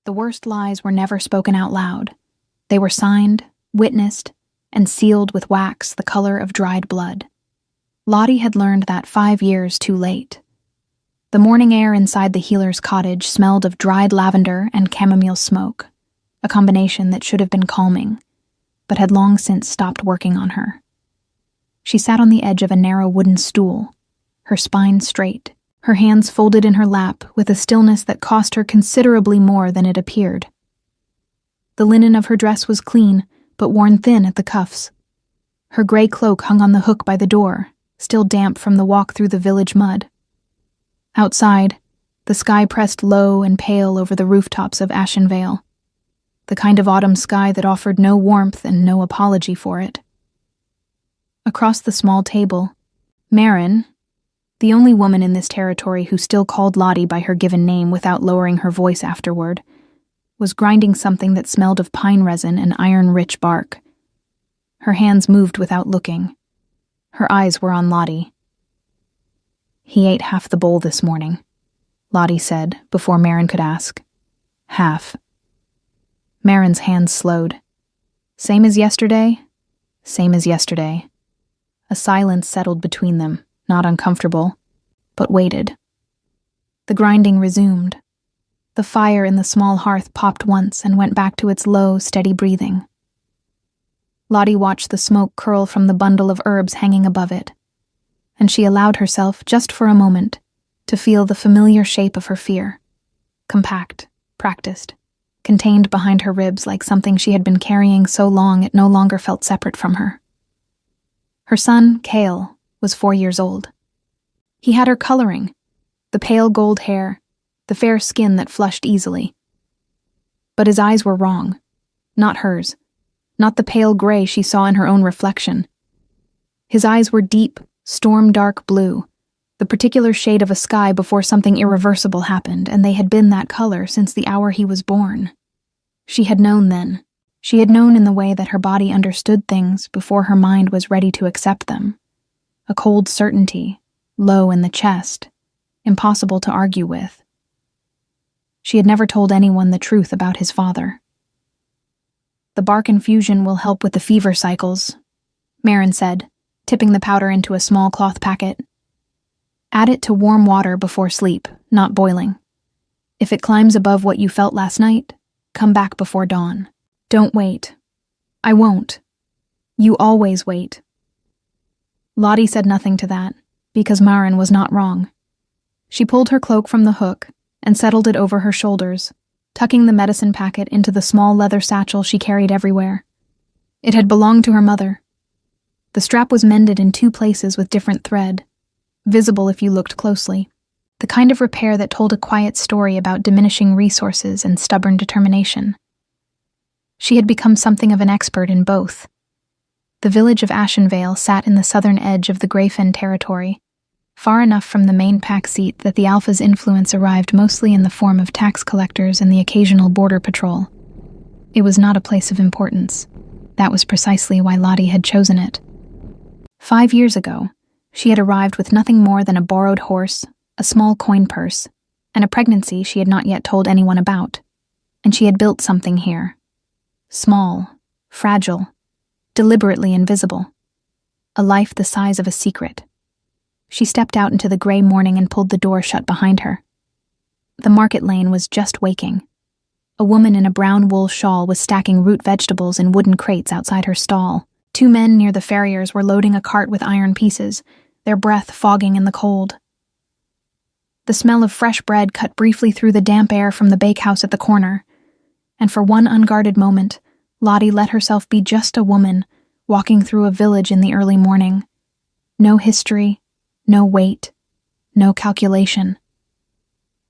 The worst lies were never spoken out loud. They were signed, witnessed, and sealed with wax the color of dried blood. Lottie had learned that 5 years too late. The morning air inside the healer's cottage smelled of dried lavender and chamomile smoke, a combination that should have been calming, but had long since stopped working on her. She sat on the edge of a narrow wooden stool, her spine straight, her hands folded in her lap with a stillness that cost her considerably more than it appeared. The linen of her dress was clean, but worn thin at the cuffs. Her gray cloak hung on the hook by the door, still damp from the walk through the village mud. Outside, the sky pressed low and pale over the rooftops of Ashenvale, the kind of autumn sky that offered no warmth and no apology for it. Across the small table, Marin, the only woman in this territory who still called Lottie by her given name without lowering her voice afterward, was grinding something that smelled of pine resin and iron-rich bark. Her hands moved without looking. Her eyes were on Lottie. "He ate half the bowl this morning," Lottie said before Marin could ask. "Half." Marin's hands slowed. "Same as yesterday?" "Same as yesterday." A silence settled between them, not uncomfortable, but waited. The grinding resumed. The fire in the small hearth popped once and went back to its low, steady breathing. Lottie watched the smoke curl from the bundle of herbs hanging above it, and she allowed herself, just for a moment, to feel the familiar shape of her fear, compact, practiced, contained behind her ribs like something she had been carrying so long it no longer felt separate from her. Her son, Cale, was 4 years old. He had her coloring, the pale gold hair, the fair skin that flushed easily. But his eyes were wrong, not hers, not the pale gray she saw in her own reflection. His eyes were deep, storm-dark blue, the particular shade of a sky before something irreversible happened, and they had been that color since the hour he was born. She had known then. She had known in the way that her body understood things before her mind was ready to accept them. A cold certainty, low in the chest, impossible to argue with. She had never told anyone the truth about his father. "The bark infusion will help with the fever cycles," Marin said, tipping the powder into a small cloth packet. "Add it to warm water before sleep, not boiling. If it climbs above what you felt last night, come back before dawn. Don't wait." "I won't. You always wait." Lottie said nothing to that, because Marin was not wrong. She pulled her cloak from the hook and settled it over her shoulders, tucking the medicine packet into the small leather satchel she carried everywhere. It had belonged to her mother. The strap was mended in 2 places with different thread, visible if you looked closely, the kind of repair that told a quiet story about diminishing resources and stubborn determination. She had become something of an expert in both. The village of Ashenvale sat in the southern edge of the Greyfen territory, far enough from the main pack seat that the Alpha's influence arrived mostly in the form of tax collectors and the occasional border patrol. It was not a place of importance. That was precisely why Lottie had chosen it. 5 years ago, she had arrived with nothing more than a borrowed horse, a small coin purse, and a pregnancy she had not yet told anyone about, and she had built something here. Small, fragile, deliberately invisible. A life the size of a secret. She stepped out into the gray morning and pulled the door shut behind her. The market lane was just waking. A woman in a brown wool shawl was stacking root vegetables in wooden crates outside her stall. 2 men near the farriers were loading a cart with iron pieces, their breath fogging in the cold. The smell of fresh bread cut briefly through the damp air from the bakehouse at the corner, and for one unguarded moment, Lottie let herself be just a woman walking through a village in the early morning. No history, no weight, no calculation.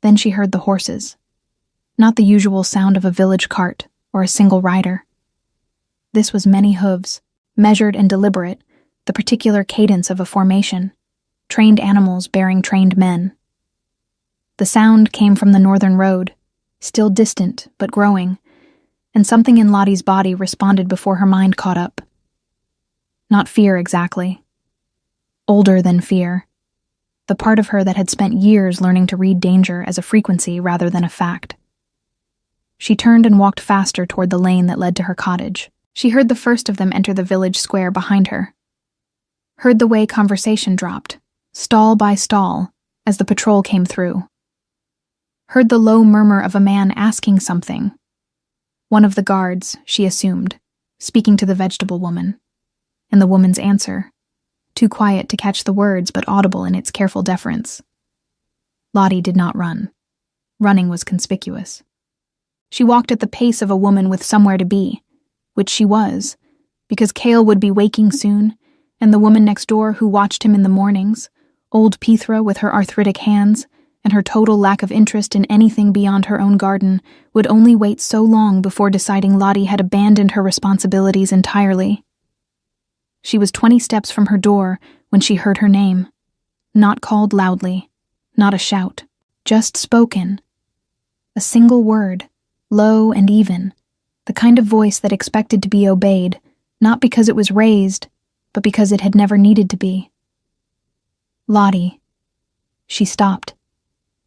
Then she heard the horses. Not the usual sound of a village cart or a single rider. This was many hooves, measured and deliberate, the particular cadence of a formation, trained animals bearing trained men. The sound came from the northern road, still distant but growing, and something in Lottie's body responded before her mind caught up. Not fear exactly. Older than fear. The part of her that had spent years learning to read danger as a frequency rather than a fact. She turned and walked faster toward the lane that led to her cottage. She heard the first of them enter the village square behind her. Heard the way conversation dropped, stall by stall, as the patrol came through. Heard the low murmur of a man asking something. One of the guards, she assumed, speaking to the vegetable woman. And the woman's answer, too quiet to catch the words but audible in its careful deference. Lottie did not run. Running was conspicuous. She walked at the pace of a woman with somewhere to be, which she was, because Cale would be waking soon, and the woman next door who watched him in the mornings, old Pithra with her arthritic hands, and her total lack of interest in anything beyond her own garden, would only wait so long before deciding Lottie had abandoned her responsibilities entirely. She was 20 steps from her door when she heard her name. Not called loudly, not a shout, just spoken. A single word, low and even, the kind of voice that expected to be obeyed, not because it was raised, but because it had never needed to be. Lottie. She stopped.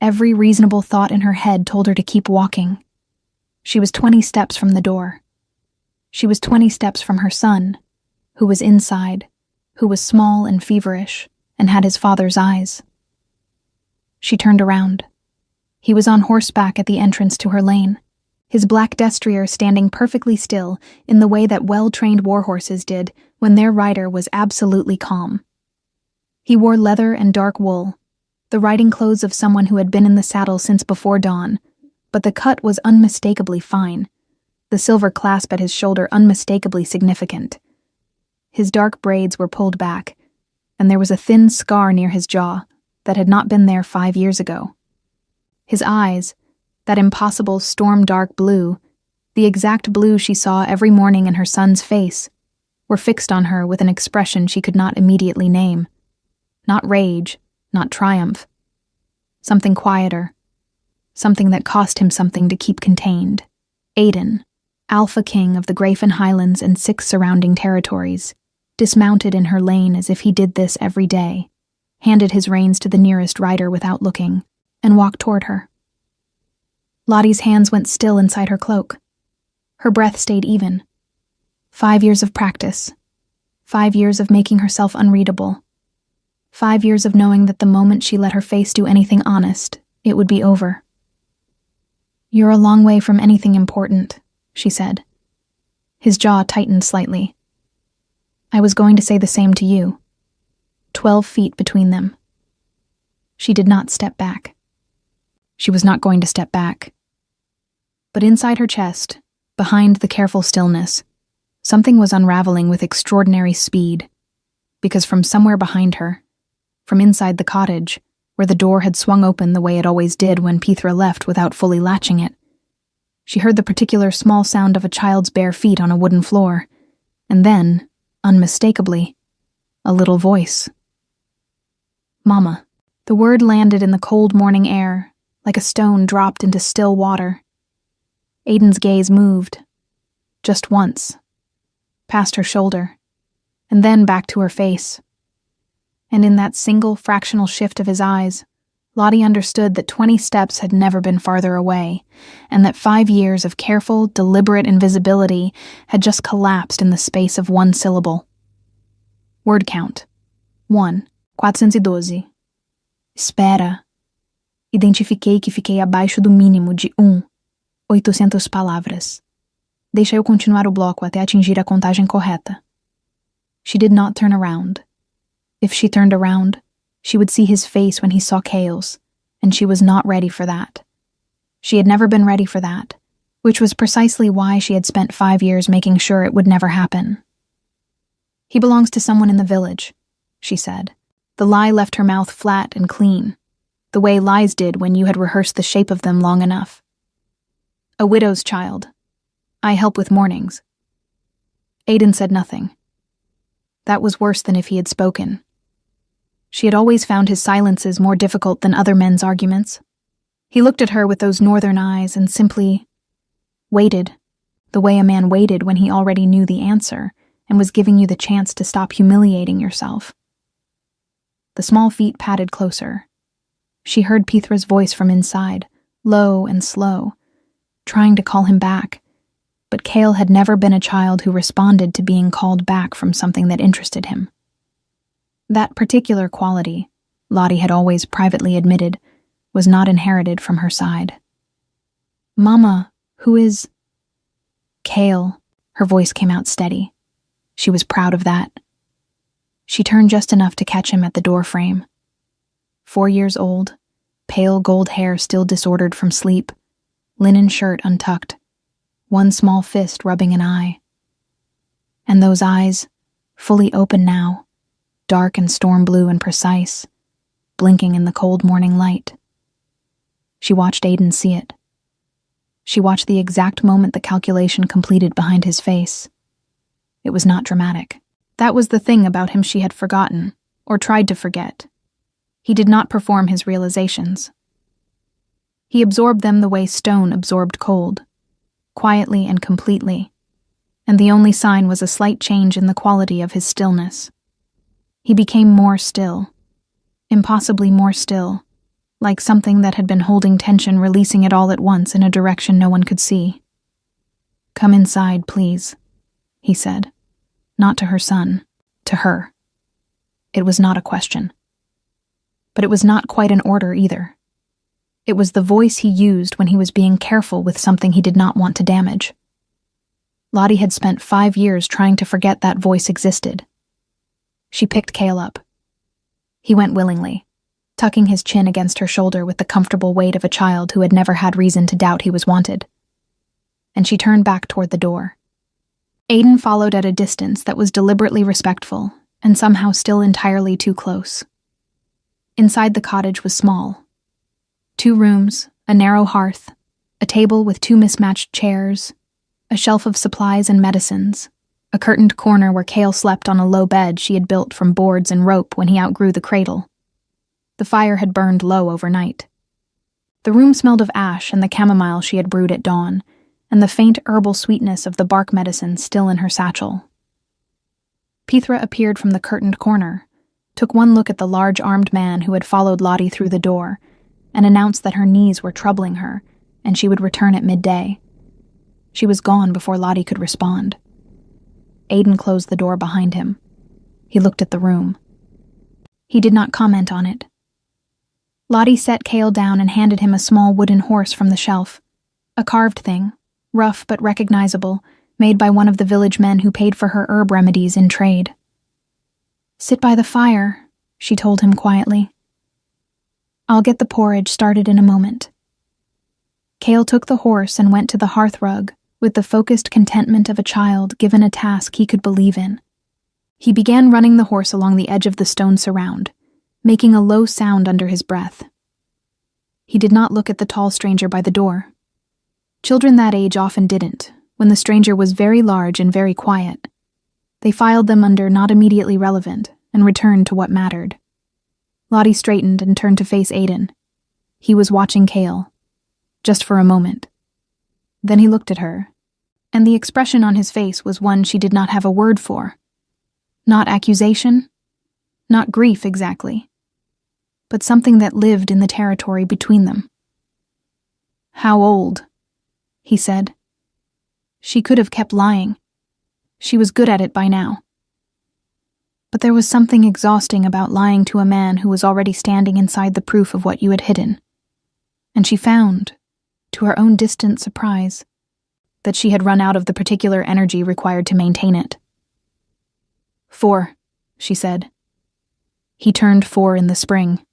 Every reasonable thought in her head told her to keep walking. She was 20 steps from the door. She was 20 steps from her son, who was inside, who was small and feverish, and had his father's eyes. She turned around. He was on horseback at the entrance to her lane, his black destrier standing perfectly still in the way that well-trained warhorses did when their rider was absolutely calm. He wore leather and dark wool, the riding clothes of someone who had been in the saddle since before dawn, but the cut was unmistakably fine, the silver clasp at his shoulder unmistakably significant. His dark braids were pulled back, and there was a thin scar near his jaw that had not been there 5 years ago. His eyes, that impossible storm-dark blue, the exact blue she saw every morning in her son's face, were fixed on her with an expression she could not immediately name. Not rage, not triumph. Something quieter. Something that cost him something to keep contained. Aiden, Alpha King of the Grafen Highlands and 6 surrounding territories, dismounted in her lane as if he did this every day, handed his reins to the nearest rider without looking, and walked toward her. Lottie's hands went still inside her cloak. Her breath stayed even. 5 years of practice. 5 years of making herself unreadable. 5 years of knowing that the moment she let her face do anything honest, it would be over. "You're a long way from anything important," she said. His jaw tightened slightly. "I was going to say the same to you." 12 feet between them. She did not step back. She was not going to step back. But inside her chest, behind the careful stillness, something was unraveling with extraordinary speed, because from somewhere behind her, from inside the cottage, where the door had swung open the way it always did when Pithra left without fully latching it, she heard the particular small sound of a child's bare feet on a wooden floor, and then, unmistakably, a little voice. "Mama." The word landed in the cold morning air, like a stone dropped into still water. Aiden's gaze moved, just once, past her shoulder, and then back to her face. And in that single fractional shift of his eyes, Lottie understood that 20 steps had never been farther away, and that 5 years of careful, deliberate invisibility had just collapsed in the space of one syllable. Word count. 1, 412. Espera. Identifiquei que fiquei abaixo do mínimo de 800 palavras. Deixa eu continuar o bloco até atingir a contagem correta. She did not turn around. If she turned around, she would see his face when he saw Cale's, and she was not ready for that. She had never been ready for that, which was precisely why she had spent 5 years making sure it would never happen. "He belongs to someone in the village," she said. The lie left her mouth flat and clean, the way lies did when you had rehearsed the shape of them long enough. "A widow's child. I help with mornings." Aiden said nothing. That was worse than if he had spoken. She had always found his silences more difficult than other men's arguments. He looked at her with those northern eyes and simply waited, the way a man waited when he already knew the answer and was giving you the chance to stop humiliating yourself. The small feet padded closer. She heard Pithra's voice from inside, low and slow. trying to call him back, but Cale had never been a child who responded to being called back from something that interested him. That particular quality, Lottie had always privately admitted, was not inherited from her side. "Mama, who is—" "Cale," her voice came out steady. She was proud of that. She turned just enough to catch him at the door frame. 4 years old, pale gold hair still disordered from sleep, linen shirt untucked, one small fist rubbing an eye. And those eyes, fully open now, dark and storm blue and precise, blinking in the cold morning light. She watched Aiden see it. She watched the exact moment the calculation completed behind his face. It was not dramatic. That was the thing about him she had forgotten, or tried to forget. He did not perform his realizations. He absorbed them the way stone absorbed cold, quietly and completely, and the only sign was a slight change in the quality of his stillness. He became more still, impossibly more still, like something that had been holding tension releasing it all at once in a direction no one could see. "Come inside, please," he said. Not to her son, to her. It was not a question. But it was not quite an order either. It was the voice he used when he was being careful with something he did not want to damage. Lottie had spent 5 years trying to forget that voice existed. She picked Cale up. He went willingly, tucking his chin against her shoulder with the comfortable weight of a child who had never had reason to doubt he was wanted. And she turned back toward the door. Aiden followed at a distance that was deliberately respectful, and somehow still entirely too close. Inside the cottage was small. 2 rooms, a narrow hearth, a table with 2 mismatched chairs, a shelf of supplies and medicines, a curtained corner where Cale slept on a low bed she had built from boards and rope when he outgrew the cradle. The fire had burned low overnight. The room smelled of ash and the chamomile she had brewed at dawn, and the faint herbal sweetness of the bark medicine still in her satchel. Peethra appeared from the curtained corner, took one look at the large-armed man who had followed Lottie through the door, and announced that her knees were troubling her, and she would return at midday. She was gone before Lottie could respond. Aiden closed the door behind him. He looked at the room. He did not comment on it. Lottie set Cale down and handed him a small wooden horse from the shelf, a carved thing, rough but recognizable, made by one of the village men who paid for her herb remedies in trade. "Sit by the fire," she told him quietly. "I'll get the porridge started in a moment." Cale took the horse and went to the hearthrug with the focused contentment of a child given a task he could believe in. He began running the horse along the edge of the stone surround, making a low sound under his breath. He did not look at the tall stranger by the door. Children that age often didn't, when the stranger was very large and very quiet. They filed them under not immediately relevant and returned to what mattered. Lottie straightened and turned to face Aiden. He was watching Cale, just for a moment. Then he looked at her, and the expression on his face was one she did not have a word for. Not accusation, not grief exactly, but something that lived in the territory between them. "How old?" he said. She could have kept lying. She was good at it by now. But there was something exhausting about lying to a man who was already standing inside the proof of what you had hidden. And she found, to her own distant surprise, that she had run out of the particular energy required to maintain it. "4, she said. He turned 4 in the spring.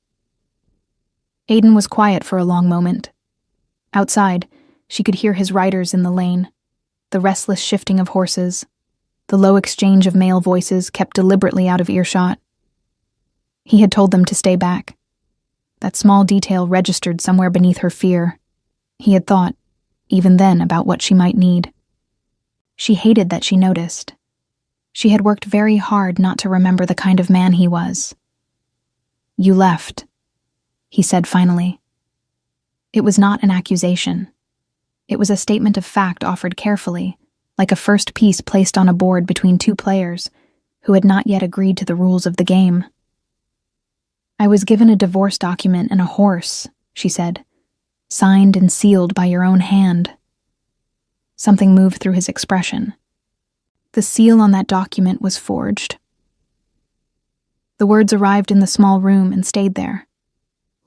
Aiden was quiet for a long moment. Outside, she could hear his riders in the lane, the restless shifting of horses, the low exchange of male voices kept deliberately out of earshot. He had told them to stay back. That small detail registered somewhere beneath her fear. He had thought, even then, about what she might need. She hated that she noticed. She had worked very hard not to remember the kind of man he was. "You left," he said finally. It was not an accusation. It was a statement of fact offered carefully, like a first piece placed on a board between 2 players who had not yet agreed to the rules of the game. "I was given a divorce document and a horse," she said, "signed and sealed by your own hand. Something moved through his expression. The seal on that document was forged. The words arrived in the small room and stayed there.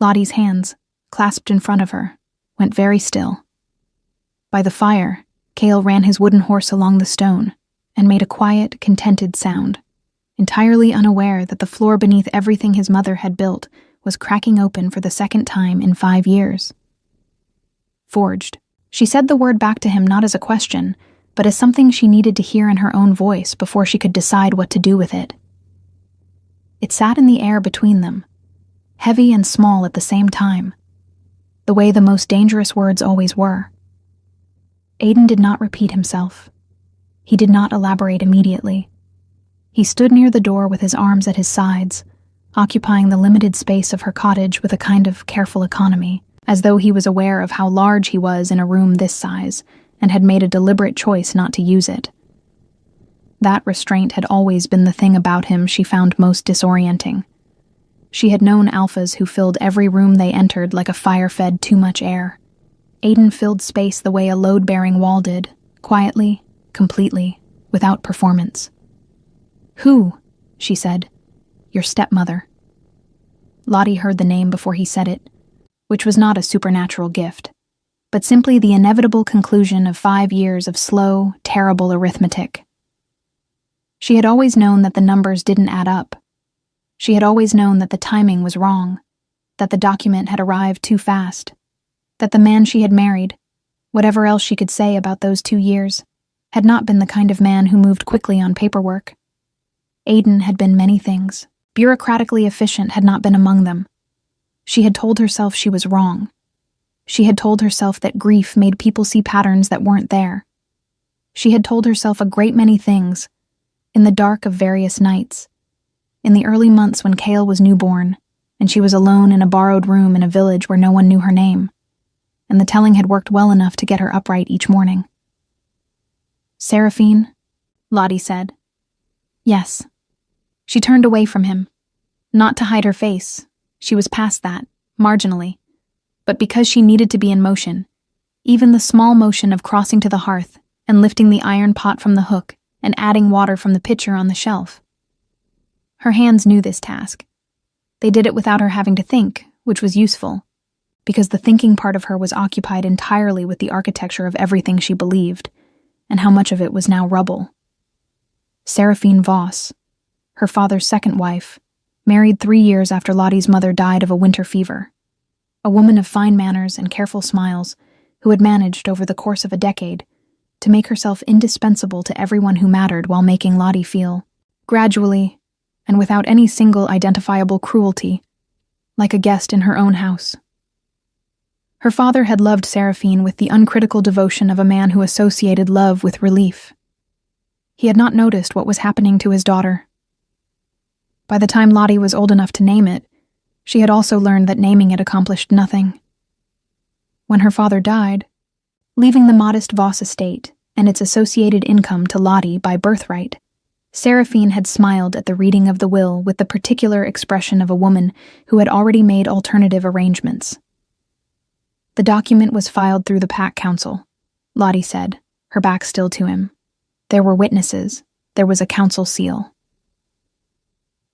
Lottie's hands, clasped in front of her, went very still. By the fire, Cale ran his wooden horse along the stone and made a quiet, contented sound, entirely unaware that the floor beneath everything his mother had built was cracking open for the second time in 5 years. Forged. She said the word back to him not as a question, but as something she needed to hear in her own voice before she could decide what to do with it. It sat in the air between them, heavy and small at the same time, the way the most dangerous words always were. Aiden did not repeat himself. He did not elaborate immediately. He stood near the door with his arms at his sides, occupying the limited space of her cottage with a kind of careful economy, as though he was aware of how large he was in a room this size and had made a deliberate choice not to use it. That restraint had always been the thing about him she found most disorienting. She had known alphas who filled every room they entered like a fire fed too much air. Aiden filled space the way a load-bearing wall did, quietly, completely, without performance. "Who?" she said. "Your stepmother." Lottie heard the name before he said it, which was not a supernatural gift, but simply the inevitable conclusion of 5 years of slow, terrible arithmetic. She had always known that the numbers didn't add up. She had always known that the timing was wrong, that the document had arrived too fast, that the man she had married, whatever else she could say about those 2 years, had not been the kind of man who moved quickly on paperwork. Aiden had been many things. Bureaucratically efficient had not been among them. She had told herself she was wrong. She had told herself that grief made people see patterns that weren't there. She had told herself a great many things, in the dark of various nights, in the early months when Cale was newborn, and she was alone in a borrowed room in a village where no one knew her name, and the telling had worked well enough to get her upright each morning. "Seraphine?" Lottie said. "Yes." She turned away from him, not to hide her face. She was past that, marginally, but because she needed to be in motion, even the small motion of crossing to the hearth and lifting the iron pot from the hook and adding water from the pitcher on the shelf. Her hands knew this task. They did it without her having to think, which was useful, because the thinking part of her was occupied entirely with the architecture of everything she believed, and how much of it was now rubble. Seraphine Voss, her father's second wife, married 3 years after Lottie's mother died of a winter fever. A woman of fine manners and careful smiles, who had managed, over the course of a decade, to make herself indispensable to everyone who mattered while making Lottie feel, gradually, and without any single identifiable cruelty, like a guest in her own house. Her father had loved Seraphine with the uncritical devotion of a man who associated love with relief. He had not noticed what was happening to his daughter. By the time Lottie was old enough to name it, she had also learned that naming it accomplished nothing. When her father died, leaving the modest Voss estate and its associated income to Lottie by birthright, Seraphine had smiled at the reading of the will with the particular expression of a woman who had already made alternative arrangements. The document was filed through the Pack Council, Lottie said, her back still to him. There were witnesses. There was a council seal.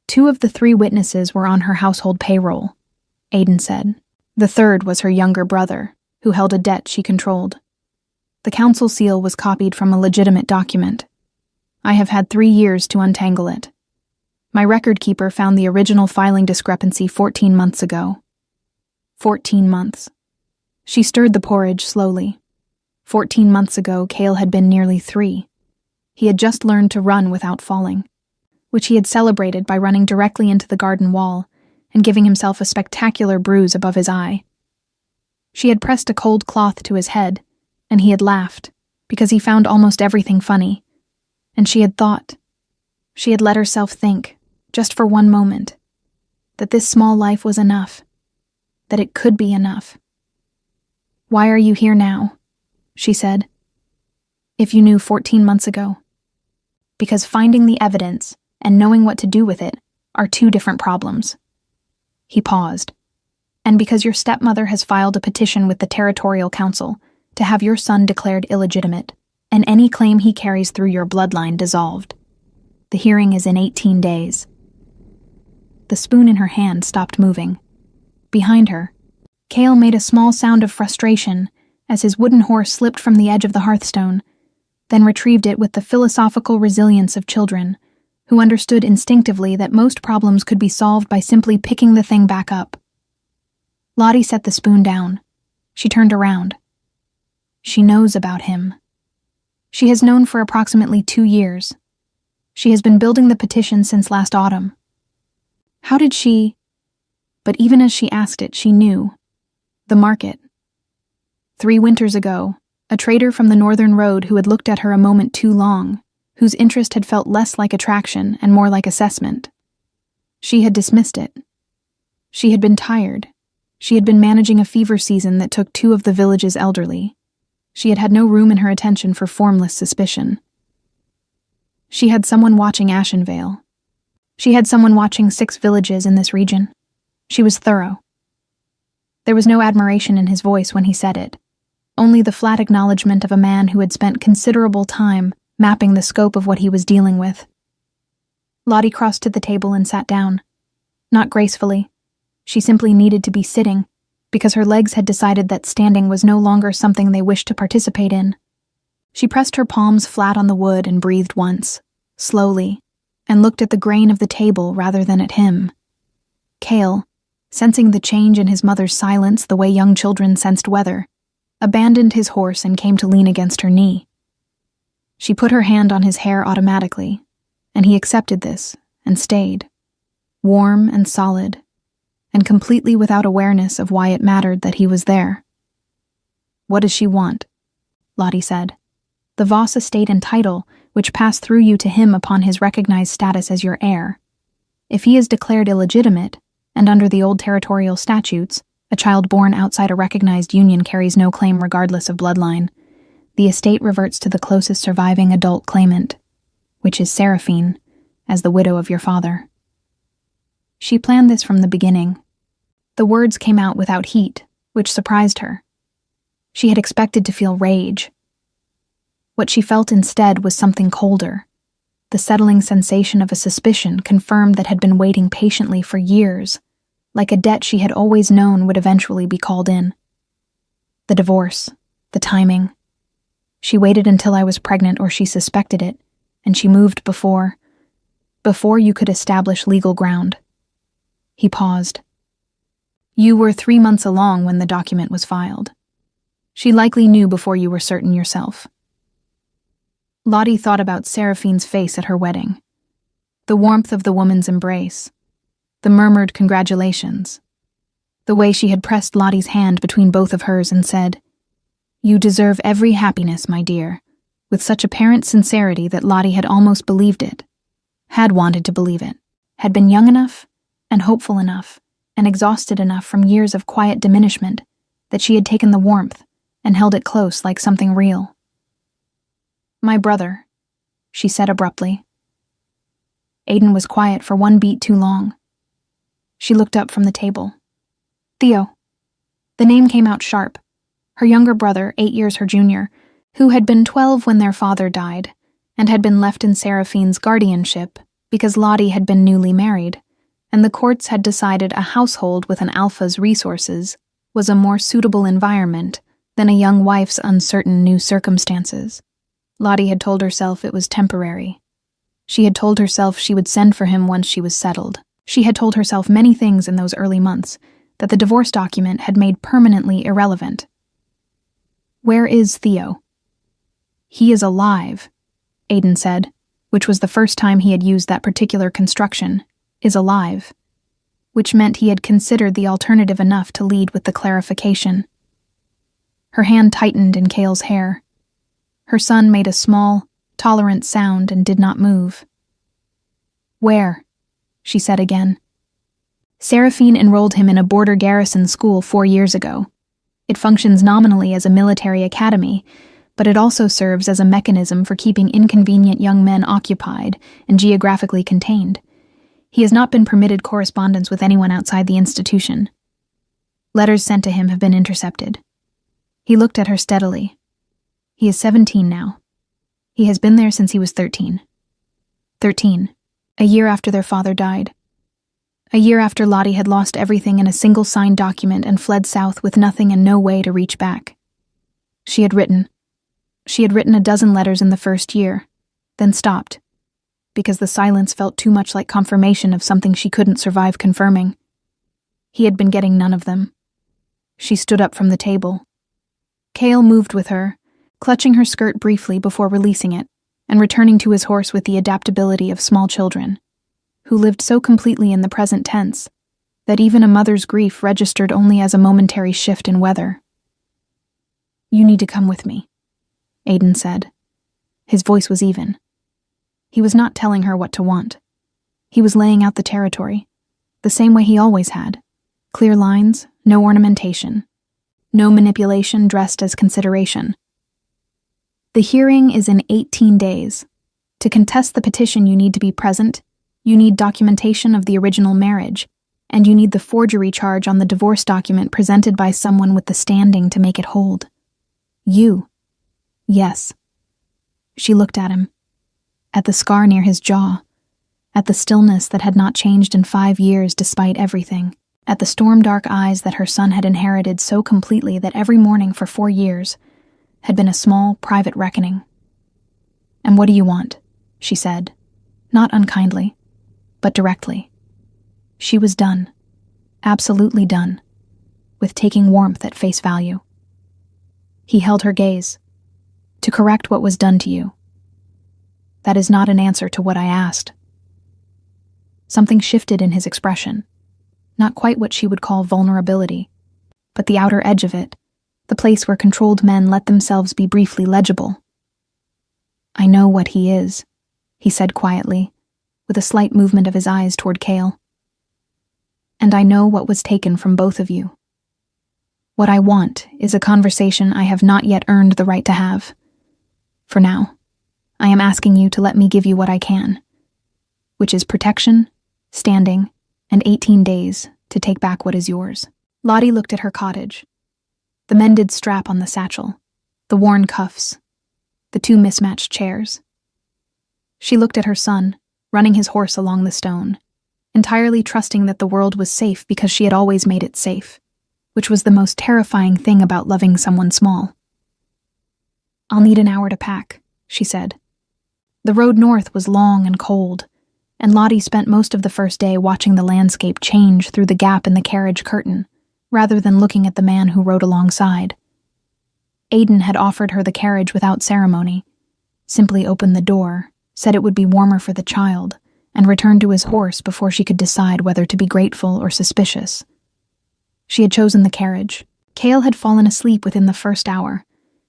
2 of the 3 witnesses were on her household payroll, Aiden said. The third was her younger brother, who held a debt she controlled. The council seal was copied from a legitimate document. I have had 3 years to untangle it. My record keeper found the original filing discrepancy 14 months ago. 14 months. She stirred the porridge slowly. 14 months ago, Cale had been nearly 3. He had just learned to run without falling, which he had celebrated by running directly into the garden wall and giving himself a spectacular bruise above his eye. She had pressed a cold cloth to his head, and he had laughed, because he found almost everything funny. And she had thought, she had let herself think, just for one moment, that this small life was enough, that it could be enough. "Why are you here now?" she said. "If you knew 14 months ago." Because finding the evidence and knowing what to do with it are 2 different problems. He paused. "And because your stepmother has filed a petition with the Territorial Council to have your son declared illegitimate," and any claim he carries through your bloodline dissolved. The hearing is in 18 days. The spoon in her hand stopped moving. Behind her, Cale made a small sound of frustration as his wooden horse slipped from the edge of the hearthstone, then retrieved it with the philosophical resilience of children, who understood instinctively that most problems could be solved by simply picking the thing back up. Lottie set the spoon down. She turned around. She knows about him. She has known for approximately 2 years. She has been building the petition since last autumn. How did she... But even as she asked it, she knew. The market. 3 winters ago, a trader from the Northern Road who had looked at her a moment too long, whose interest had felt less like attraction and more like assessment. She had dismissed it. She had been tired. She had been managing a fever season that took 2 of the village's elderly. She had had no room in her attention for formless suspicion. She had someone watching Ashenvale. She had someone watching 6 villages in this region. She was thorough. There was no admiration in his voice when he said it, only the flat acknowledgement of a man who had spent considerable time mapping the scope of what he was dealing with. Lottie crossed to the table and sat down. Not gracefully. She simply needed to be sitting, because her legs had decided that standing was no longer something they wished to participate in. She pressed her palms flat on the wood and breathed once, slowly, and looked at the grain of the table rather than at him. Cale, sensing the change in his mother's silence the way young children sensed weather, abandoned his horse and came to lean against her knee. She put her hand on his hair automatically, and he accepted this and stayed, warm and solid, and completely without awareness of why it mattered that he was there. "What does she want?" Lottie said. "The Voss estate and title, which pass through you to him upon his recognized status as your heir. If he is declared illegitimate, and under the old territorial statutes, a child born outside a recognized union carries no claim regardless of bloodline, the estate reverts to the closest surviving adult claimant, which is Seraphine, as the widow of your father." She planned this from the beginning. The words came out without heat, which surprised her. She had expected to feel rage. What she felt instead was something colder, the settling sensation of a suspicion confirmed that had been waiting patiently for years, like a debt she had always known would eventually be called in. The divorce, the timing. She waited until I was pregnant, or she suspected it, and she moved before you could establish legal ground. He paused. "You were 3 months along when the document was filed. She likely knew before you were certain yourself." Lottie thought about Seraphine's face at her wedding, the warmth of the woman's embrace, the murmured congratulations, the way she had pressed Lottie's hand between both of hers and said, "You deserve every happiness, my dear," with such apparent sincerity that Lottie had almost believed it, had wanted to believe it, had been young enough and hopeful enough and exhausted enough from years of quiet diminishment that she had taken the warmth and held it close like something real. "My brother," she said abruptly. Aiden was quiet for 1 beat too long. She looked up from the table. "Theo." The name came out sharp. Her younger brother, 8 years her junior, who had been 12 when their father died, and had been left in Seraphine's guardianship because Lottie had been newly married, and the courts had decided a household with an alpha's resources was a more suitable environment than a young wife's uncertain new circumstances. Lottie had told herself it was temporary. She had told herself she would send for him once she was settled. She had told herself many things in those early months that the divorce document had made permanently irrelevant. "Where is Theo?" "He is alive," Aiden said, which was the first time he had used that particular construction, "is alive," which meant he had considered the alternative enough to lead with the clarification. Her hand tightened in Cale's hair. Her son made a small, tolerant sound and did not move. "Where?" she said again. "Seraphine enrolled him in a border garrison school 4 years ago. It functions nominally as a military academy, but it also serves as a mechanism for keeping inconvenient young men occupied and geographically contained. He has not been permitted correspondence with anyone outside the institution. Letters sent to him have been intercepted." He looked at her steadily. "He is 17 now. He has been there since he was 13. 13. A year after their father died. A year after Lottie had lost everything in a single signed document and fled south with nothing and no way to reach back. She had written a dozen letters in the first year, then stopped, because the silence felt too much like confirmation of something she couldn't survive confirming. He had been getting none of them. She stood up from the table. Cale moved with her, clutching her skirt briefly before releasing it, and returning to his horse with the adaptability of small children, who lived so completely in the present tense that even a mother's grief registered only as a momentary shift in weather. "You need to come with me," Aiden said. His voice was even. He was not telling her what to want. He was laying out the territory, the same way he always had. Clear lines, no ornamentation. No manipulation dressed as consideration. The hearing is in 18 days. To contest the petition, you need to be present, you need documentation of the original marriage, and you need the forgery charge on the divorce document presented by someone with the standing to make it hold. You. Yes. She looked at him, at the scar near his jaw, at the stillness that had not changed in 5 years despite everything, at the storm-dark eyes that her son had inherited so completely that every morning for 4 years had been a small, private reckoning. "And what do you want?" she said, not unkindly, but directly. She was done, absolutely done, with taking warmth at face value. He held her gaze. "To correct what was done to you. That is not an answer to what I asked." Something shifted in his expression. Not quite what she would call vulnerability, but the outer edge of it, the place where controlled men let themselves be briefly legible. "I know what he is," he said quietly, with a slight movement of his eyes toward Cale. "And I know what was taken from both of you. What I want is a conversation I have not yet earned the right to have. For now, I am asking you to let me give you what I can, which is protection, standing, and 18 days to take back what is yours." Lottie looked at her cottage. The mended strap on the satchel, the worn cuffs, the 2 mismatched chairs. She looked at her son, running his horse along the stone, entirely trusting that the world was safe because she had always made it safe, which was the most terrifying thing about loving someone small. "I'll need an hour to pack," she said. The road north was long and cold, and Lottie spent most of the first day watching the landscape change through the gap in the carriage curtain, rather than looking at the man who rode alongside. Aiden had offered her the carriage without ceremony, simply opened the door, said it would be warmer for the child, and returned to his horse before she could decide whether to be grateful or suspicious. She had chosen the carriage. Cale had fallen asleep within the first hour,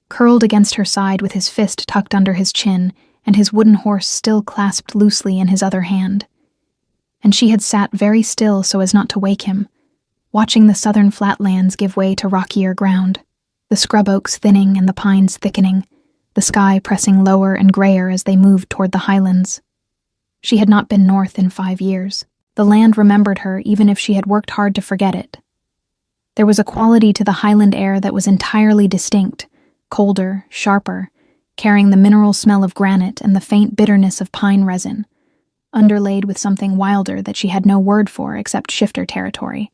curled against her side with his fist tucked under his chin and his wooden horse still clasped loosely in his other hand. And she had sat very still so as not to wake him, watching the southern flatlands give way to rockier ground, the scrub oaks thinning and the pines thickening, the sky pressing lower and grayer as they moved toward the highlands. She had not been north in 5 years. The land remembered her even if she had worked hard to forget it. There was a quality to the highland air that was entirely distinct, colder, sharper, carrying the mineral smell of granite and the faint bitterness of pine resin, underlaid with something wilder that she had no word for except shifter territory,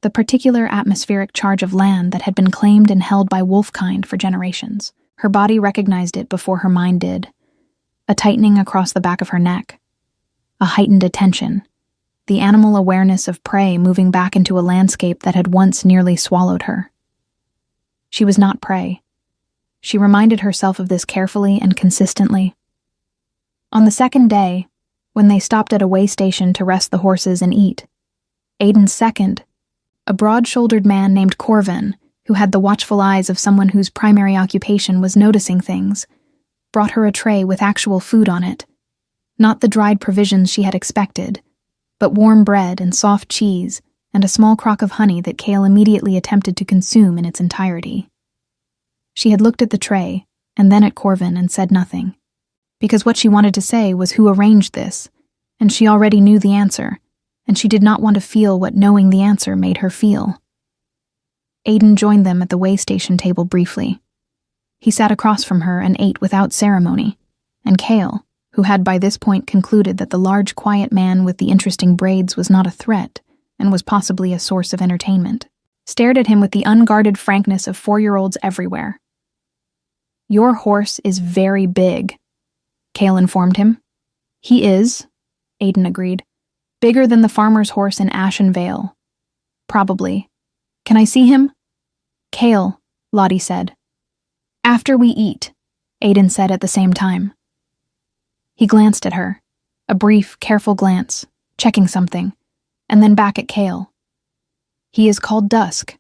the particular atmospheric charge of land that had been claimed and held by wolfkind for generations. Her body recognized it before her mind did. A tightening across the back of her neck. A heightened attention. The animal awareness of prey moving back into a landscape that had once nearly swallowed her. She was not prey. She reminded herself of this carefully and consistently. On the second day, when they stopped at a way station to rest the horses and eat, Aiden's second, a broad-shouldered man named Corvin, who had the watchful eyes of someone whose primary occupation was noticing things, brought her a tray with actual food on it. Not the dried provisions she had expected, but warm bread and soft cheese and a small crock of honey that Cale immediately attempted to consume in its entirety. She had looked at the tray and then at Corvin and said nothing, because what she wanted to say was who arranged this, and she already knew the answer, and she did not want to feel what knowing the answer made her feel. Aiden joined them at the way station table briefly. He sat across from her and ate without ceremony, and Cale, who had by this point concluded that the large, quiet man with the interesting braids was not a threat and was possibly a source of entertainment, stared at him with the unguarded frankness of 4-year-olds everywhere. "Your horse is very big," Cale informed him. "He is," Aiden agreed. "Bigger than the farmer's horse in Ashen Vale. Probably. Can I see him?" "Cale," Lottie said. "After we eat," Aiden said at the same time. He glanced at her, a brief, careful glance, checking something, and then back at Cale. "He is called Dusk.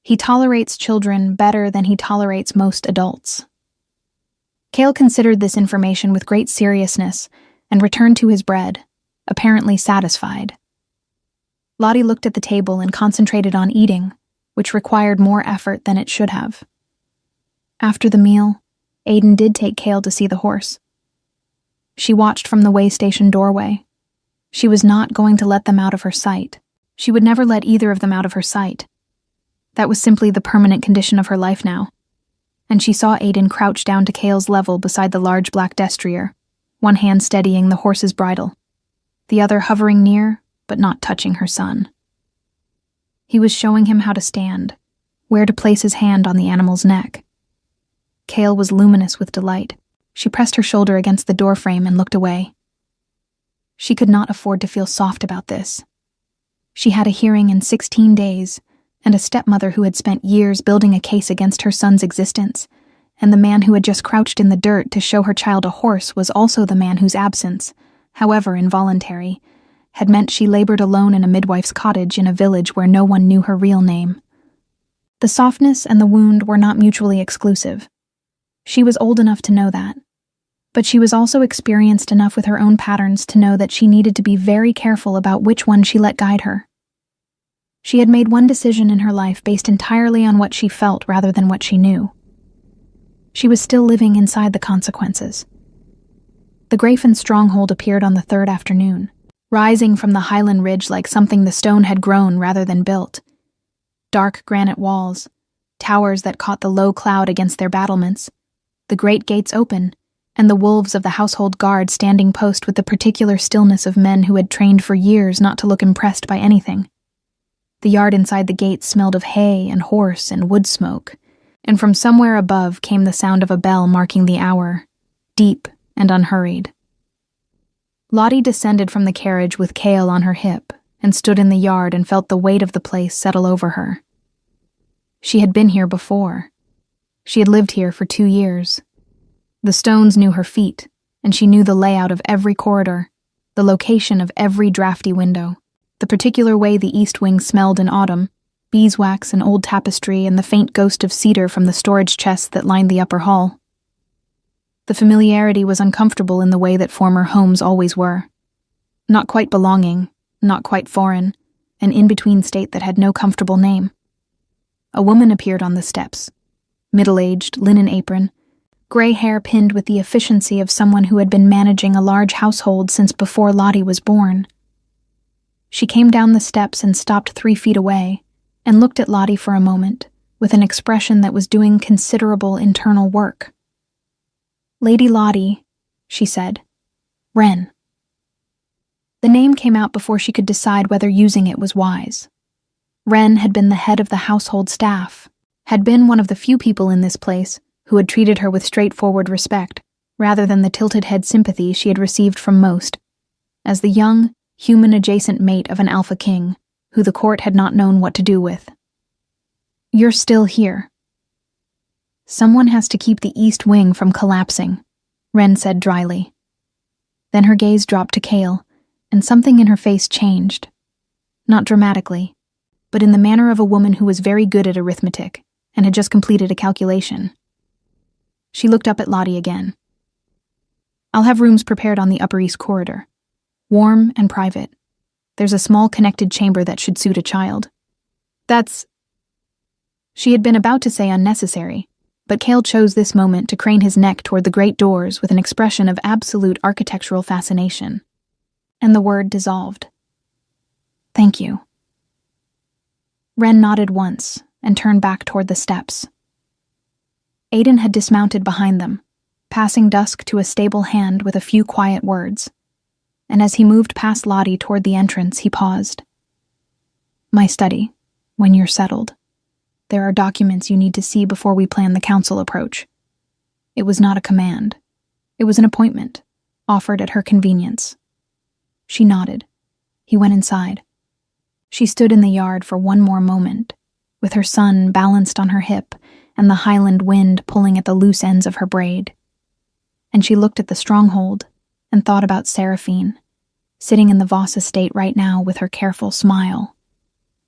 He tolerates children better than he tolerates most adults." Cale considered this information with great seriousness and returned to his bread, apparently satisfied. Lottie looked at the table and concentrated on eating, which required more effort than it should have. After the meal, Aiden did take Cale to see the horse. She watched from the way station doorway. She was not going to let them out of her sight. She would never let either of them out of her sight. That was simply the permanent condition of her life now. And she saw Aiden crouch down to Cale's level beside the large black destrier, one hand steadying the horse's bridle, the other hovering near, but not touching her son. He was showing him how to stand, where to place his hand on the animal's neck. Cale was luminous with delight. She pressed her shoulder against the doorframe and looked away. She could not afford to feel soft about this. She had a hearing in 16 days, and a stepmother who had spent years building a case against her son's existence, and the man who had just crouched in the dirt to show her child a horse was also the man whose absence, however involuntary, had meant she labored alone in a midwife's cottage in a village where no one knew her real name. The softness and the wound were not mutually exclusive. She was old enough to know that, but she was also experienced enough with her own patterns to know that she needed to be very careful about which one she let guide her. She had made one decision in her life based entirely on what she felt rather than what she knew. She was still living inside the consequences. The Grafen stronghold appeared on the third afternoon, rising from the highland ridge like something the stone had grown rather than built. Dark granite walls, towers that caught the low cloud against their battlements, the great gates open, and the wolves of the household guard standing post with the particular stillness of men who had trained for years not to look impressed by anything. The yard inside the gates smelled of hay and horse and wood smoke, and from somewhere above came the sound of a bell marking the hour, deep and unhurried. Lottie descended from the carriage with Cale on her hip and stood in the yard and felt the weight of the place settle over her. She had been here before. She had lived here for 2 years. The stones knew her feet, and she knew the layout of every corridor, the location of every drafty window, the particular way the east wing smelled in autumn, beeswax and old tapestry and the faint ghost of cedar from the storage chests that lined the upper hall. The familiarity was uncomfortable in the way that former homes always were. Not quite belonging, not quite foreign, an in-between state that had no comfortable name. A woman appeared on the steps, middle-aged, linen apron, gray hair pinned with the efficiency of someone who had been managing a large household since before Lottie was born. She came down the steps and stopped 3 feet away, and looked at Lottie for a moment, with an expression that was doing considerable internal work. "Lady Lottie," she said. "Wren." The name came out before she could decide whether using it was wise. Wren had been the head of the household staff, had been one of the few people in this place who had treated her with straightforward respect, rather than the tilted-head sympathy she had received from most, as the young, human-adjacent mate of an alpha king, who the court had not known what to do with. "You're still here." "Someone has to keep the east wing from collapsing," Wren said dryly. Then her gaze dropped to Cale, and something in her face changed. Not dramatically, but in the manner of a woman who was very good at arithmetic and had just completed a calculation. She looked up at Lottie again. "I'll have rooms prepared on the Upper East Corridor. Warm and private. There's a small connected chamber that should suit a child." "That's—" She had been about to say unnecessary, but Cale chose this moment to crane his neck toward the great doors with an expression of absolute architectural fascination. And the word dissolved. "Thank you." Wren nodded once and turned back toward the steps. Aiden had dismounted behind them, passing Dusk to a stable hand with a few quiet words. And as he moved past Lottie toward the entrance, he paused. "My study, when you're settled. There are documents you need to see before we plan the council approach." It was not a command. It was an appointment, offered at her convenience. She nodded. He went inside. She stood in the yard for one more moment, with her son balanced on her hip and the Highland wind pulling at the loose ends of her braid. And she looked at the stronghold and thought about Seraphine, sitting in the Voss estate right now with her careful smile,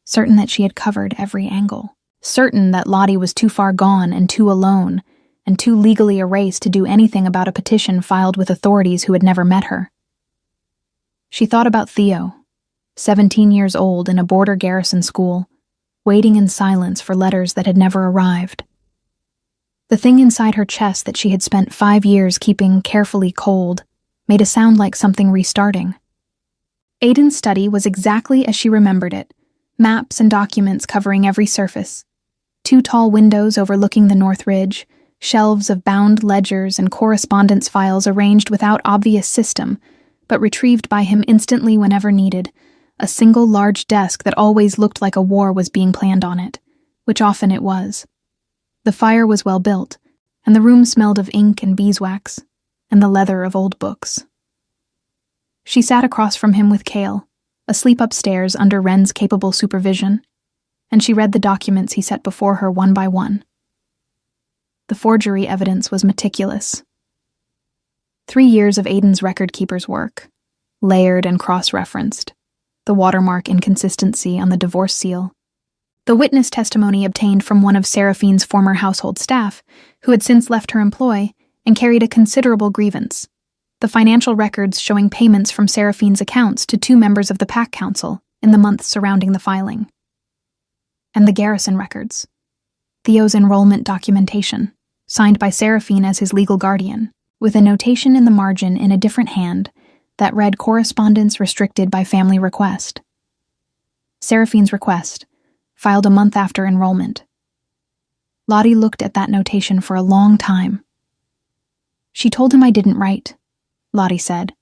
certain that she had covered every angle, certain that Lottie was too far gone and too alone and too legally erased to do anything about a petition filed with authorities who had never met her. She thought about Theo, 17 years old in a border garrison school, waiting in silence for letters that had never arrived. The thing inside her chest that she had spent 5 years keeping carefully cold made a sound like something restarting. Aiden's study was exactly as she remembered it, maps and documents covering every surface, 2 tall windows overlooking the North Ridge, shelves of bound ledgers and correspondence files arranged without obvious system, but retrieved by him instantly whenever needed, a single large desk that always looked like a war was being planned on it, which often it was. The fire was well built, and the room smelled of ink and beeswax, and the leather of old books. She sat across from him with Cale, asleep upstairs under Wren's capable supervision, and she read the documents he set before her one by one. The forgery evidence was meticulous. 3 years of Aiden's record-keeper's work, layered and cross-referenced, the watermark inconsistency on the divorce seal, the witness testimony obtained from one of Seraphine's former household staff, who had since left her employ and carried a considerable grievance, the financial records showing payments from Seraphine's accounts to 2 members of the Pack Council in the months surrounding the filing, and the garrison records, Theo's enrollment documentation, signed by Seraphine as his legal guardian, with a notation in the margin in a different hand that read correspondence restricted by family request. Seraphine's request, filed a month after enrollment. Lottie looked at that notation for a long time. "She told him I didn't write," Lottie said.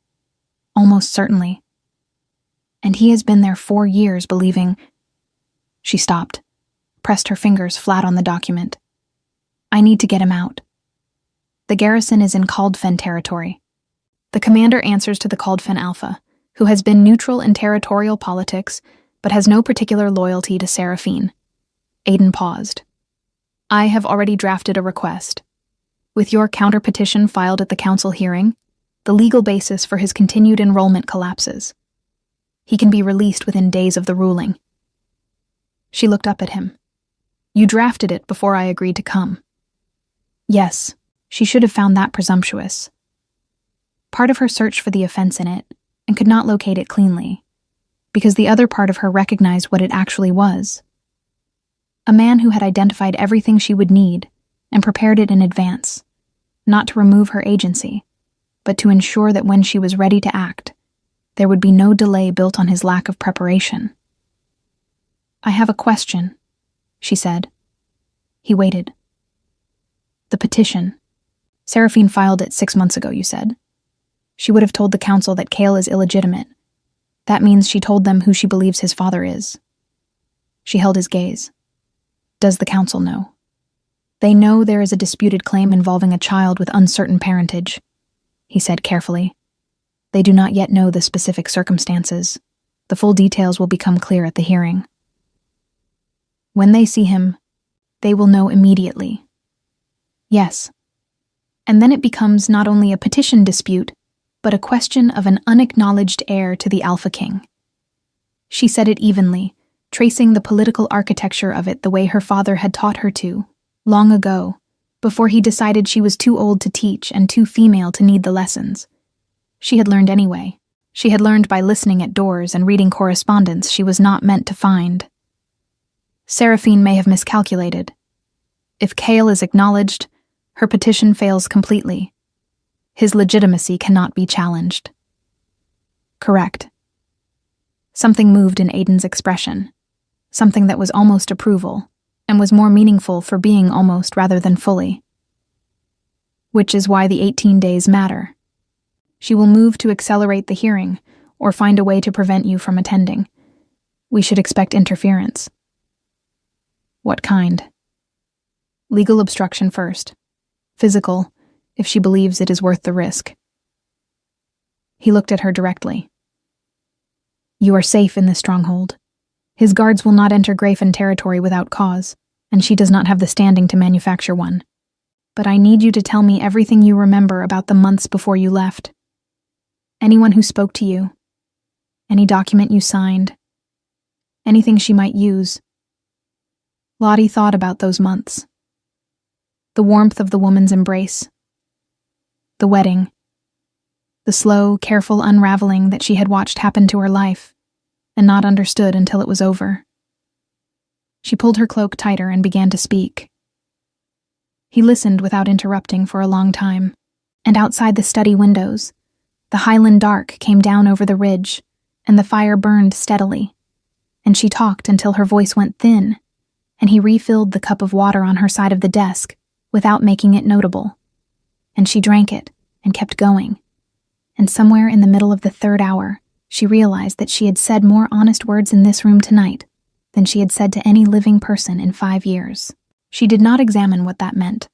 "Almost certainly. And he has been there 4 years believing—" She stopped, pressed her fingers flat on the document. "I need to get him out. The garrison is in Caldfen territory. The commander answers to the Caldfen Alpha, who has been neutral in territorial politics but has no particular loyalty to Seraphine." Aiden paused. "I have already drafted a request. With your counter-petition filed at the council hearing, the legal basis for his continued enrollment collapses. He can be released within days of the ruling." She looked up at him. "You drafted it before I agreed to come." Yes, she should have found that presumptuous. Part of her searched for the offense in it, and could not locate it cleanly, because the other part of her recognized what it actually was. A man who had identified everything she would need and prepared it in advance, not to remove her agency, but to ensure that when she was ready to act, there would be no delay built on his lack of preparation. "I have a question," she said. He waited. "The petition. Seraphine filed it 6 months ago, you said. She would have told the council that Cale is illegitimate. That means she told them who she believes his father is." She held his gaze. "Does the council know?" "They know there is a disputed claim involving a child with uncertain parentage," he said carefully. "They do not yet know the specific circumstances. The full details will become clear at the hearing. When they see him, they will know immediately." "Yes. And then it becomes not only a petition dispute, but a question of an unacknowledged heir to the Alpha King." She said it evenly, tracing the political architecture of it the way her father had taught her to, long ago, before he decided she was too old to teach and too female to need the lessons. She had learned anyway. She had learned by listening at doors and reading correspondence she was not meant to find. Seraphine may have miscalculated. If Cale is acknowledged, her petition fails completely. His legitimacy cannot be challenged. Correct. Something moved in Aiden's expression, something that was almost approval, and was more meaningful for being almost rather than fully. which is why the 18 days matter. She will move to accelerate the hearing or find a way to prevent you from attending. We should expect interference. What kind? Legal obstruction first. Physical, if she believes it is worth the risk. He looked at her directly. You are safe in this stronghold. His guards will not enter Grafen territory without cause, and she does not have the standing to manufacture one. But I need you to tell me everything you remember about the months before you left. Anyone who spoke to you, any document you signed, anything she might use. Lottie thought about those months. The warmth of the woman's embrace. The wedding. The slow, careful unraveling that she had watched happen to her life, and not understood until it was over. She pulled her cloak tighter and began to speak. He listened without interrupting for a long time, and outside the study windows, the highland dark came down over the ridge, and the fire burned steadily, and she talked until her voice went thin, and he refilled the cup of water on her side of the desk without making it notable, and she drank it and kept going, and somewhere in the middle of the third hour, she realized that she had said more honest words in this room tonight than she had said to any living person in 5 years. She did not examine what that meant.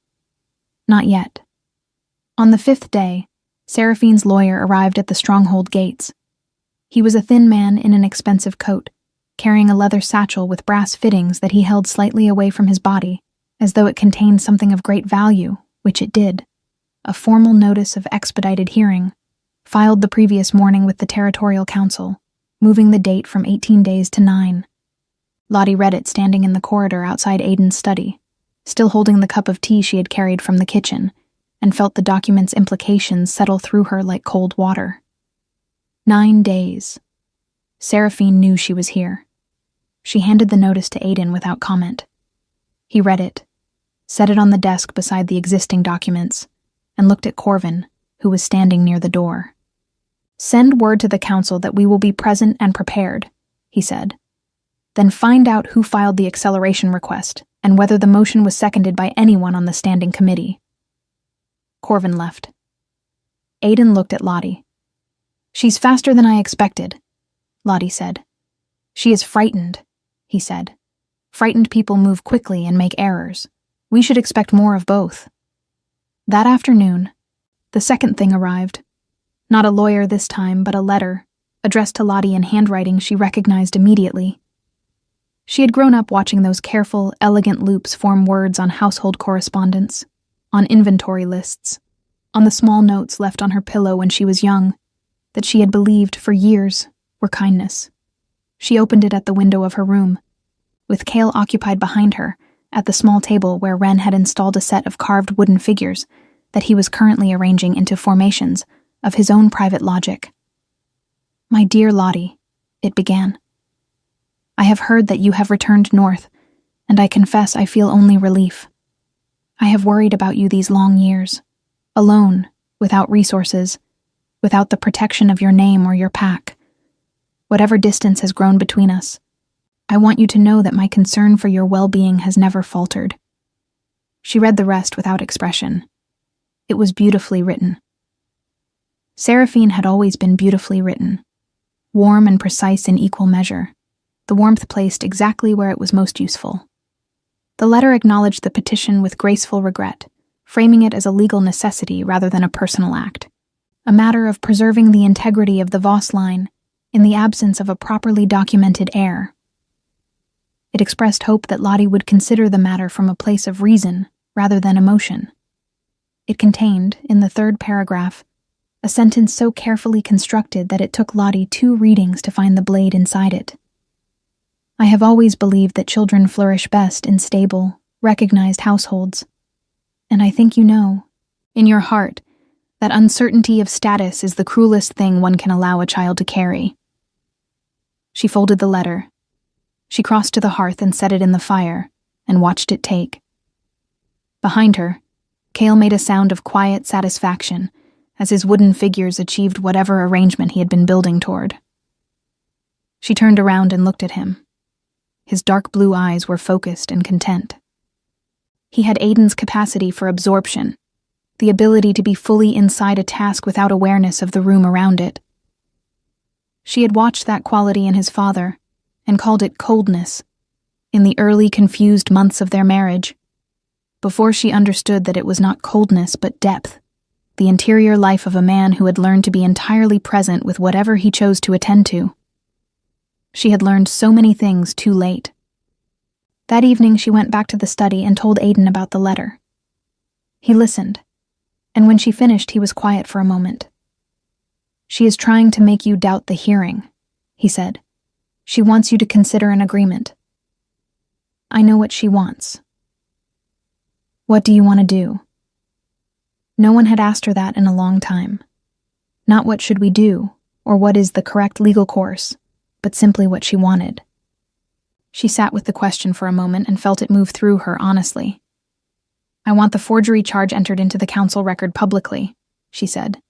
Not yet. On the 5th day, Seraphine's lawyer arrived at the stronghold gates. He was a thin man in an expensive coat, carrying a leather satchel with brass fittings that he held slightly away from his body, as though it contained something of great value, which it did. A formal notice of expedited hearing, filed the previous morning with the Territorial Council, moving the date from 18 days to 9. Lottie read it standing in the corridor outside Aiden's study, still holding the cup of tea she had carried from the kitchen, and felt the document's implications settle through her like cold water. 9 days. Seraphine knew she was here. She handed the notice to Aiden without comment. He read it, set it on the desk beside the existing documents, and looked at Corvin, who was standing near the door. Send word to the council that we will be present and prepared, he said. Then find out who filed the acceleration request and whether the motion was seconded by anyone on the standing committee. Corvin left. Aiden looked at Lottie. She's faster than I expected, Lottie said. She is frightened, he said. Frightened people move quickly and make errors. We should expect more of both. That afternoon, the second thing arrived. Not a lawyer this time, but a letter, addressed to Lottie in handwriting she recognized immediately. She had grown up watching those careful, elegant loops form words on household correspondence, on inventory lists, on the small notes left on her pillow when she was young, that she had believed for years were kindness. She opened it at the window of her room, with Cale occupied behind her, at the small table where Wren had installed a set of carved wooden figures that he was currently arranging into formations of his own private logic. My dear Lottie, it began. I have heard that you have returned north, and I confess I feel only relief. I have worried about you these long years, alone, without resources, without the protection of your name or your pack. Whatever distance has grown between us, I want you to know that my concern for your well-being has never faltered. She read the rest without expression. It was beautifully written. Seraphine had always been beautifully written, warm and precise in equal measure, the warmth placed exactly where it was most useful. The letter acknowledged the petition with graceful regret, framing it as a legal necessity rather than a personal act, a matter of preserving the integrity of the Voss line in the absence of a properly documented heir. It expressed hope that Lottie would consider the matter from a place of reason rather than emotion. It contained, in the third paragraph, a sentence so carefully constructed that it took Lottie 2 readings to find the blade inside it. I have always believed that children flourish best in stable, recognized households. And I think you know, in your heart, that uncertainty of status is the cruelest thing one can allow a child to carry. She folded the letter. She crossed to the hearth and set it in the fire, and watched it take. Behind her, Cale made a sound of quiet satisfaction as his wooden figures achieved whatever arrangement he had been building toward. She turned around and looked at him. His dark blue eyes were focused and content. He had Aiden's capacity for absorption, the ability to be fully inside a task without awareness of the room around it. She had watched that quality in his father and called it coldness in the early confused months of their marriage, before she understood that it was not coldness but depth, the interior life of a man who had learned to be entirely present with whatever he chose to attend to. She had learned so many things too late. That evening she went back to the study and told Aiden about the letter. He listened, and when she finished he was quiet for a moment. "She is trying to make you doubt the hearing," he said. "She wants you to consider an agreement." "I know what she wants." "What do you want to do?" No one had asked her that in a long time. Not what should we do, or what is the correct legal course, but simply what she wanted. She sat with the question for a moment and felt it move through her honestly. "I want the forgery charge entered into the council record publicly," she said.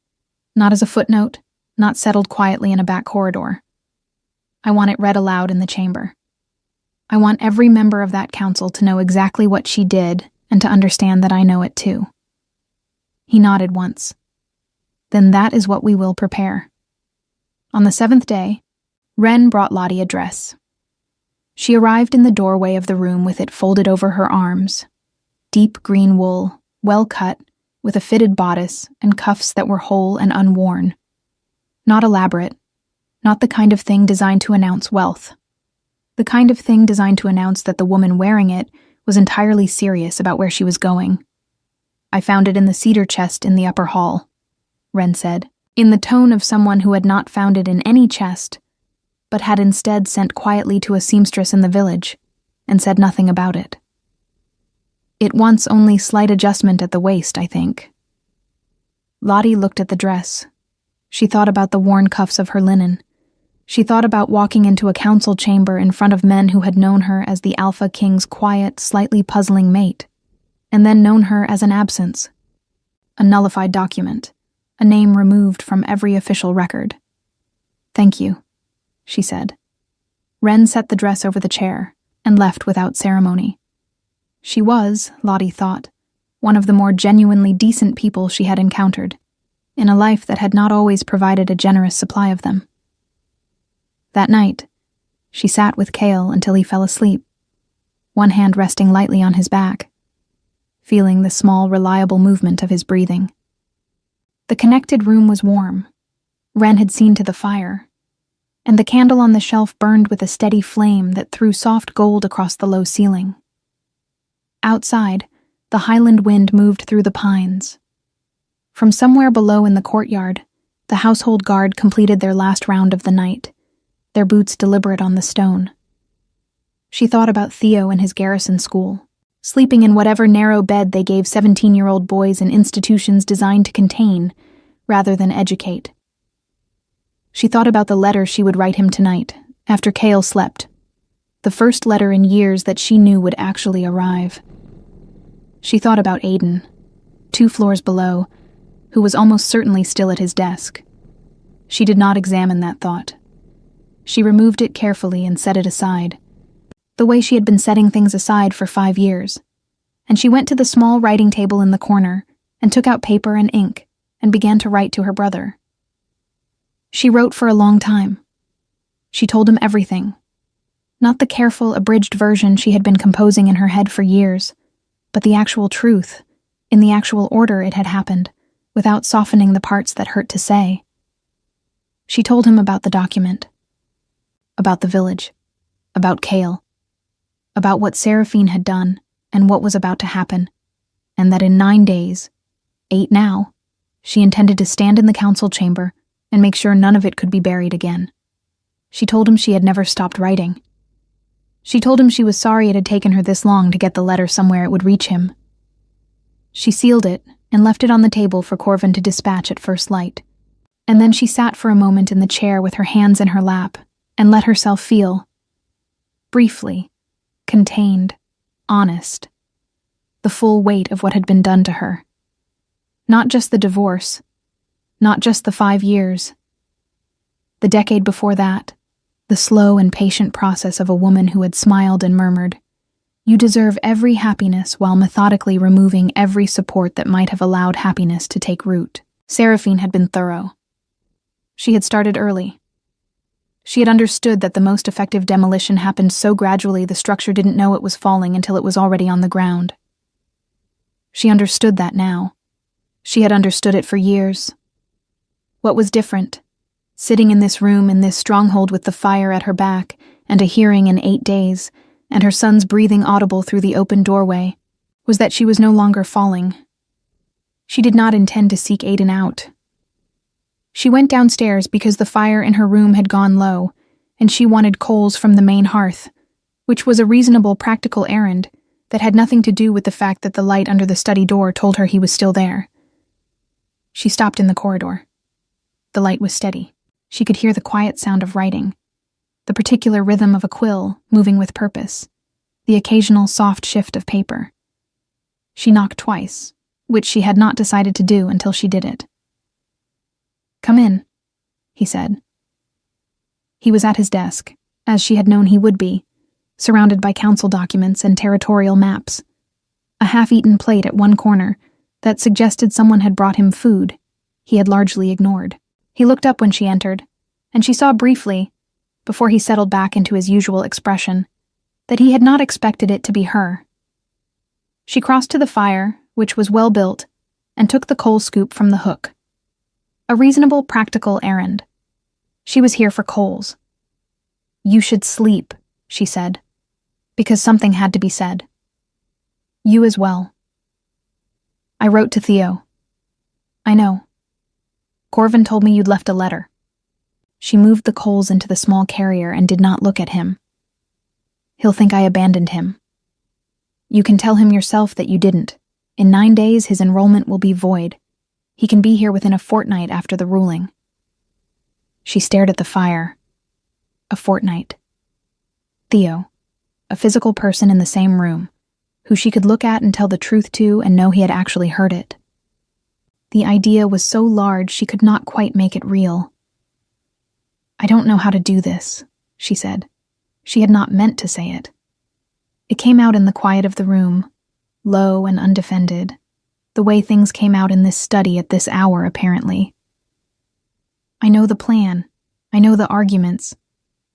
"Not as a footnote, not settled quietly in a back corridor. I want it read aloud in the chamber. I want every member of that council to know exactly what she did and to understand that I know it too." He nodded once. "Then that is what we will prepare." On the 7th day, Wren brought Lottie a dress. She arrived in the doorway of the room with it folded over her arms. Deep green wool, well cut, with a fitted bodice and cuffs that were whole and unworn. Not elaborate, not the kind of thing designed to announce wealth. The kind of thing designed to announce that the woman wearing it was entirely serious about where she was going. "I found it in the cedar chest in the upper hall," Wren said, in the tone of someone who had not found it in any chest, but had instead sent quietly to a seamstress in the village and said nothing about it. "It wants only slight adjustment at the waist, I think." Lottie looked at the dress. She thought about the worn cuffs of her linen. She thought about walking into a council chamber in front of men who had known her as the Alpha King's quiet, slightly puzzling mate, and then known her as an absence, a nullified document, a name removed from every official record. "Thank you," she said. Wren set the dress over the chair and left without ceremony. She was, Lottie thought, one of the more genuinely decent people she had encountered, in a life that had not always provided a generous supply of them. That night, she sat with Cale until he fell asleep, one hand resting lightly on his back, feeling the small, reliable movement of his breathing. The connected room was warm. Wren had seen to the fire, and the candle on the shelf burned with a steady flame that threw soft gold across the low ceiling. Outside, the highland wind moved through the pines. From somewhere below in the courtyard, the household guard completed their last round of the night, their boots deliberate on the stone. She thought about Theo and his garrison school, sleeping in whatever narrow bed they gave 17-year-old boys in institutions designed to contain, rather than educate. She thought about the letter she would write him tonight, after Cale slept, the first letter in years that she knew would actually arrive. She thought about Aiden, 2 floors below, who was almost certainly still at his desk. She did not examine that thought. She removed it carefully and set it aside, the way she had been setting things aside for 5 years, and she went to the small writing table in the corner and took out paper and ink and began to write to her brother. She wrote for a long time. She told him everything. Not the careful, abridged version she had been composing in her head for years, but the actual truth, in the actual order it had happened, without softening the parts that hurt to say. She told him about the document, about the village, about Cale, about what Seraphine had done and what was about to happen, and that in 9 days, 8 now, she intended to stand in the council chamber and make sure none of it could be buried again. She told him she had never stopped writing. She told him she was sorry it had taken her this long to get the letter somewhere it would reach him. She sealed it and left it on the table for Corvin to dispatch at first light, and then she sat for a moment in the chair with her hands in her lap and let herself feel, briefly, contained, honest, the full weight of what had been done to her. Not just the divorce, not just the 5 years. The decade before that, the slow and patient process of a woman who had smiled and murmured, You deserve every happiness while methodically removing every support that might have allowed happiness to take root. Seraphine had been thorough. She had started early. She had understood that the most effective demolition happened so gradually the structure didn't know it was falling until it was already on the ground. She understood that now. She had understood it for years. What was different, sitting in this room in this stronghold with the fire at her back and a hearing in 8 days, and her son's breathing audible through the open doorway, was that she was no longer falling. She did not intend to seek Aiden out. She went downstairs because the fire in her room had gone low, and she wanted coals from the main hearth, which was a reasonable, practical errand that had nothing to do with the fact that the light under the study door told her he was still there. She stopped in the corridor. The light was steady. She could hear the quiet sound of writing, the particular rhythm of a quill moving with purpose, the occasional soft shift of paper. She knocked twice, which she had not decided to do until she did it. "Come in," he said. He was at his desk, as she had known he would be, surrounded by council documents and territorial maps. A half-eaten plate at one corner that suggested someone had brought him food he had largely ignored. He looked up when she entered, and she saw briefly, before he settled back into his usual expression, that he had not expected it to be her. She crossed to the fire, which was well built, and took the coal scoop from the hook. A reasonable, practical errand. She was here for coals. "You should sleep," she said, because something had to be said. "You as well." "I wrote to Theo." "I know. Corvin told me you'd left a letter." She moved the coals into the small carrier and did not look at him. "He'll think I abandoned him." "You can tell him yourself that you didn't. In 9 days, his enrollment will be void. He can be here within a fortnight after the ruling." She stared at the fire. A fortnight. Theo, a physical person in the same room, who she could look at and tell the truth to and know he had actually heard it. The idea was so large she could not quite make it real. "I don't know how to do this," she said. She had not meant to say it. It came out in the quiet of the room, low and undefended, the way things came out in this study at this hour, apparently. "I know the plan. I know the arguments.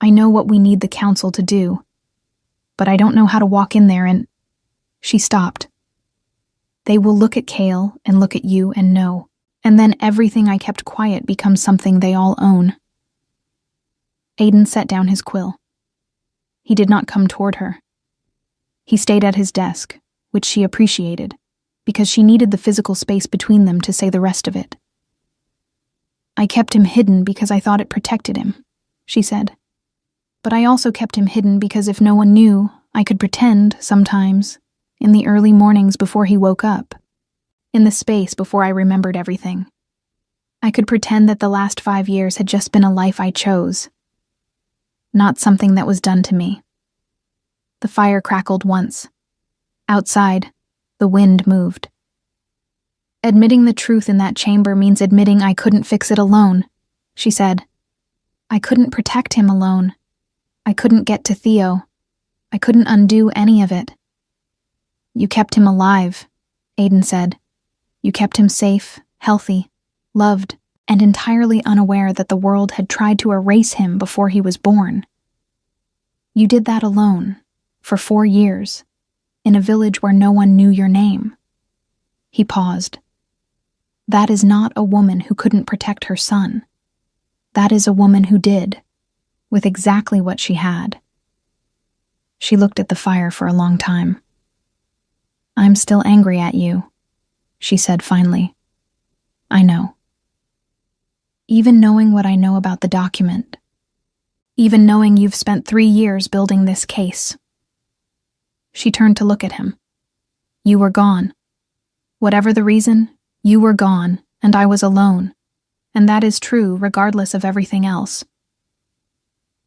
I know what we need the council to do. But I don't know how to walk in there and—" She stopped. "They will look at Cale and look at you and know, and then everything I kept quiet becomes something they all own." Aiden set down his quill. He did not come toward her. He stayed at his desk, which she appreciated, because she needed the physical space between them to say the rest of it. "I kept him hidden because I thought it protected him," she said. "But I also kept him hidden because if no one knew, I could pretend, sometimes, in the early mornings before he woke up, in the space before I remembered everything. I could pretend that the last 5 years had just been a life I chose, not something that was done to me." The fire crackled once. Outside, the wind moved. "Admitting the truth in that chamber means admitting I couldn't fix it alone," she said. "I couldn't protect him alone. I couldn't get to Theo. I couldn't undo any of it." "You kept him alive," Aiden said. "You kept him safe, healthy, loved, and entirely unaware that the world had tried to erase him before he was born. You did that alone, for 4 years, in a village where no one knew your name." He paused. "That is not a woman who couldn't protect her son. That is a woman who did, with exactly what she had." She looked at the fire for a long time. "I'm still angry at you," she said finally. "I know. Even knowing what I know about the document. Even knowing you've spent 3 years building this case." She turned to look at him. "You were gone. Whatever the reason, you were gone, and I was alone. And that is true regardless of everything else."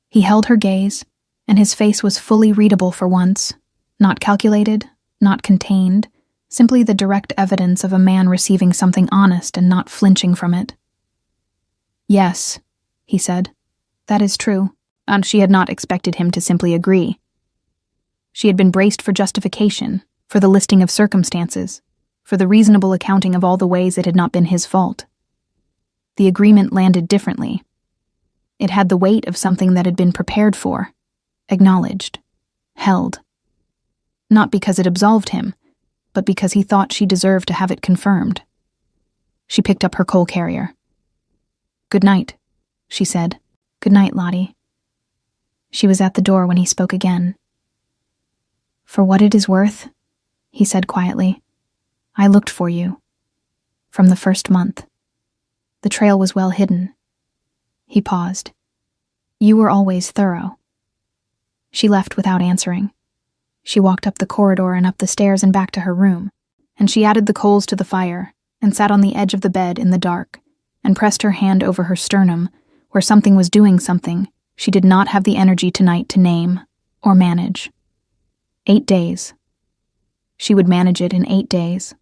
He held her gaze, and his face was fully readable for once, not calculated, not contained, simply the direct evidence of a man receiving something honest and not flinching from it. "Yes," he said, "that is true," and she had not expected him to simply agree. She had been braced for justification, for the listing of circumstances, for the reasonable accounting of all the ways it had not been his fault. The agreement landed differently. It had the weight of something that had been prepared for, acknowledged, held. Not because it absolved him, but because he thought she deserved to have it confirmed. She picked up her coal carrier. "Good night," she said. "Good night, Lottie." She was at the door when he spoke again. "For what it is worth," he said quietly, "I looked for you. From the first month. The trail was well hidden." He paused. "You were always thorough." She left without answering. She walked up the corridor and up the stairs and back to her room, and she added the coals to the fire and sat on the edge of the bed in the dark and pressed her hand over her sternum, where something was doing something she did not have the energy tonight to name or manage. 8 days. She would manage it in 8 days.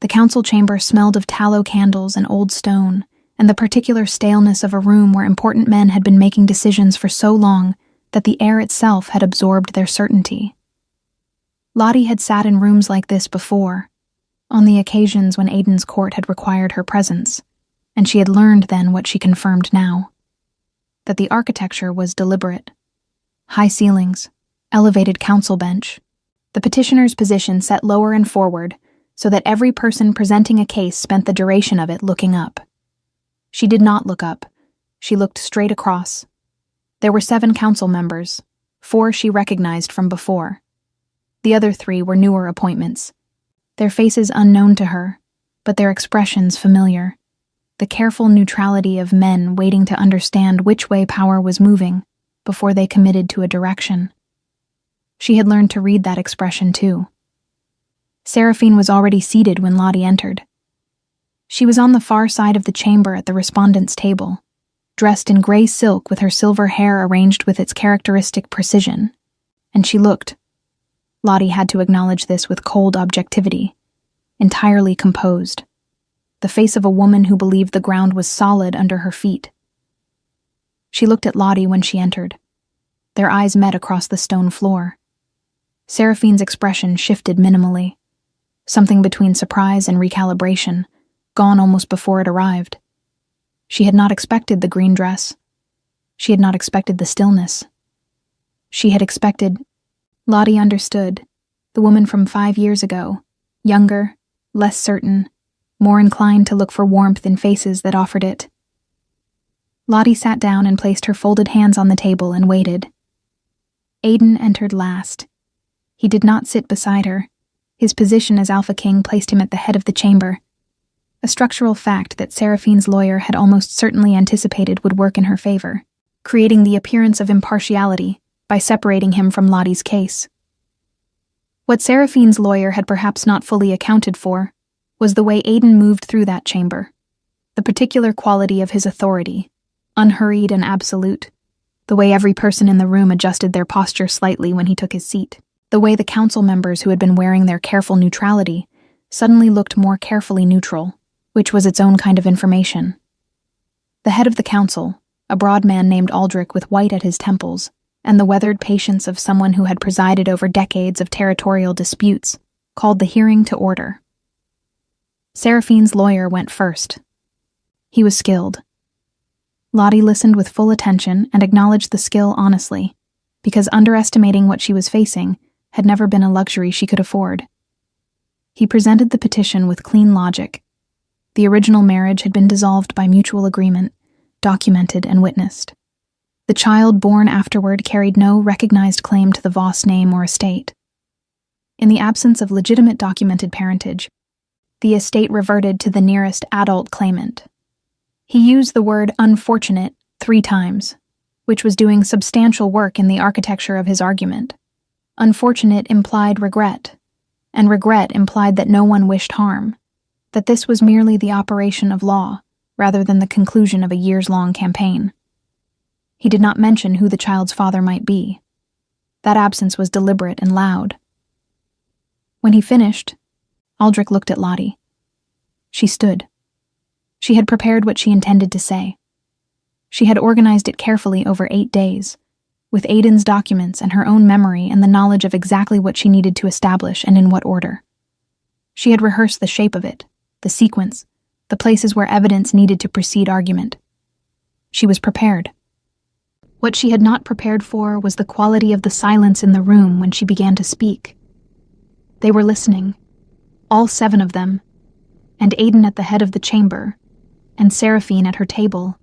The council chamber smelled of tallow candles and old stone, and the particular staleness of a room where important men had been making decisions for so long that the air itself had absorbed their certainty. Lottie had sat in rooms like this before, on the occasions when Aiden's court had required her presence, and she had learned then what she confirmed now, that the architecture was deliberate. High ceilings, elevated council bench, the petitioner's position set lower and forward so that every person presenting a case spent the duration of it looking up. She did not look up. She looked straight across. There were 7 council members, 4 she recognized from before. The other 3 were newer appointments, their faces unknown to her, but their expressions familiar. The careful neutrality of men waiting to understand which way power was moving before they committed to a direction. She had learned to read that expression too. Seraphine was already seated when Lottie entered. She was on the far side of the chamber at the respondents' table, dressed in gray silk with her silver hair arranged with its characteristic precision, and she looked, Lottie had to acknowledge this with cold objectivity, entirely composed, the face of a woman who believed the ground was solid under her feet. She looked at Lottie when she entered. Their eyes met across the stone floor. Seraphine's expression shifted minimally, something between surprise and recalibration, gone almost before it arrived. She had not expected the green dress. She had not expected the stillness. She had expected... Lottie understood. The woman from 5 years ago, younger, less certain, more inclined to look for warmth in faces that offered it. Lottie sat down and placed her folded hands on the table and waited. Aiden entered last. He did not sit beside her. His position as Alpha King placed him at the head of the chamber, a structural fact that Seraphine's lawyer had almost certainly anticipated would work in her favor, creating the appearance of impartiality by separating him from Lottie's case. What Seraphine's lawyer had perhaps not fully accounted for was the way Aiden moved through that chamber, the particular quality of his authority, unhurried and absolute, the way every person in the room adjusted their posture slightly when he took his seat, the way the council members who had been wearing their careful neutrality suddenly looked more carefully neutral, which was its own kind of information. The head of the council, a broad man named Aldrich with white at his temples, and the weathered patience of someone who had presided over decades of territorial disputes, called the hearing to order. Seraphine's lawyer went first. He was skilled. Lottie listened with full attention and acknowledged the skill honestly, because underestimating what she was facing had never been a luxury she could afford. He presented the petition with clean logic. The original marriage had been dissolved by mutual agreement, documented and witnessed. The child born afterward carried no recognized claim to the Voss name or estate. In the absence of legitimate documented parentage, the estate reverted to the nearest adult claimant. He used the word unfortunate 3 times, which was doing substantial work in the architecture of his argument. Unfortunate implied regret, and regret implied that no one wished harm, that this was merely the operation of law rather than the conclusion of a years-long campaign. He did not mention who the child's father might be. That absence was deliberate and loud. When he finished, Aldrich looked at Lottie. She stood. She had prepared what she intended to say. She had organized it carefully over 8 days, with Aiden's documents and her own memory and the knowledge of exactly what she needed to establish and in what order. She had rehearsed the shape of it, the sequence, the places where evidence needed to precede argument. She was prepared. What she had not prepared for was the quality of the silence in the room when she began to speak. They were listening, all 7 of them, and Aiden at the head of the chamber, and Seraphine at her table,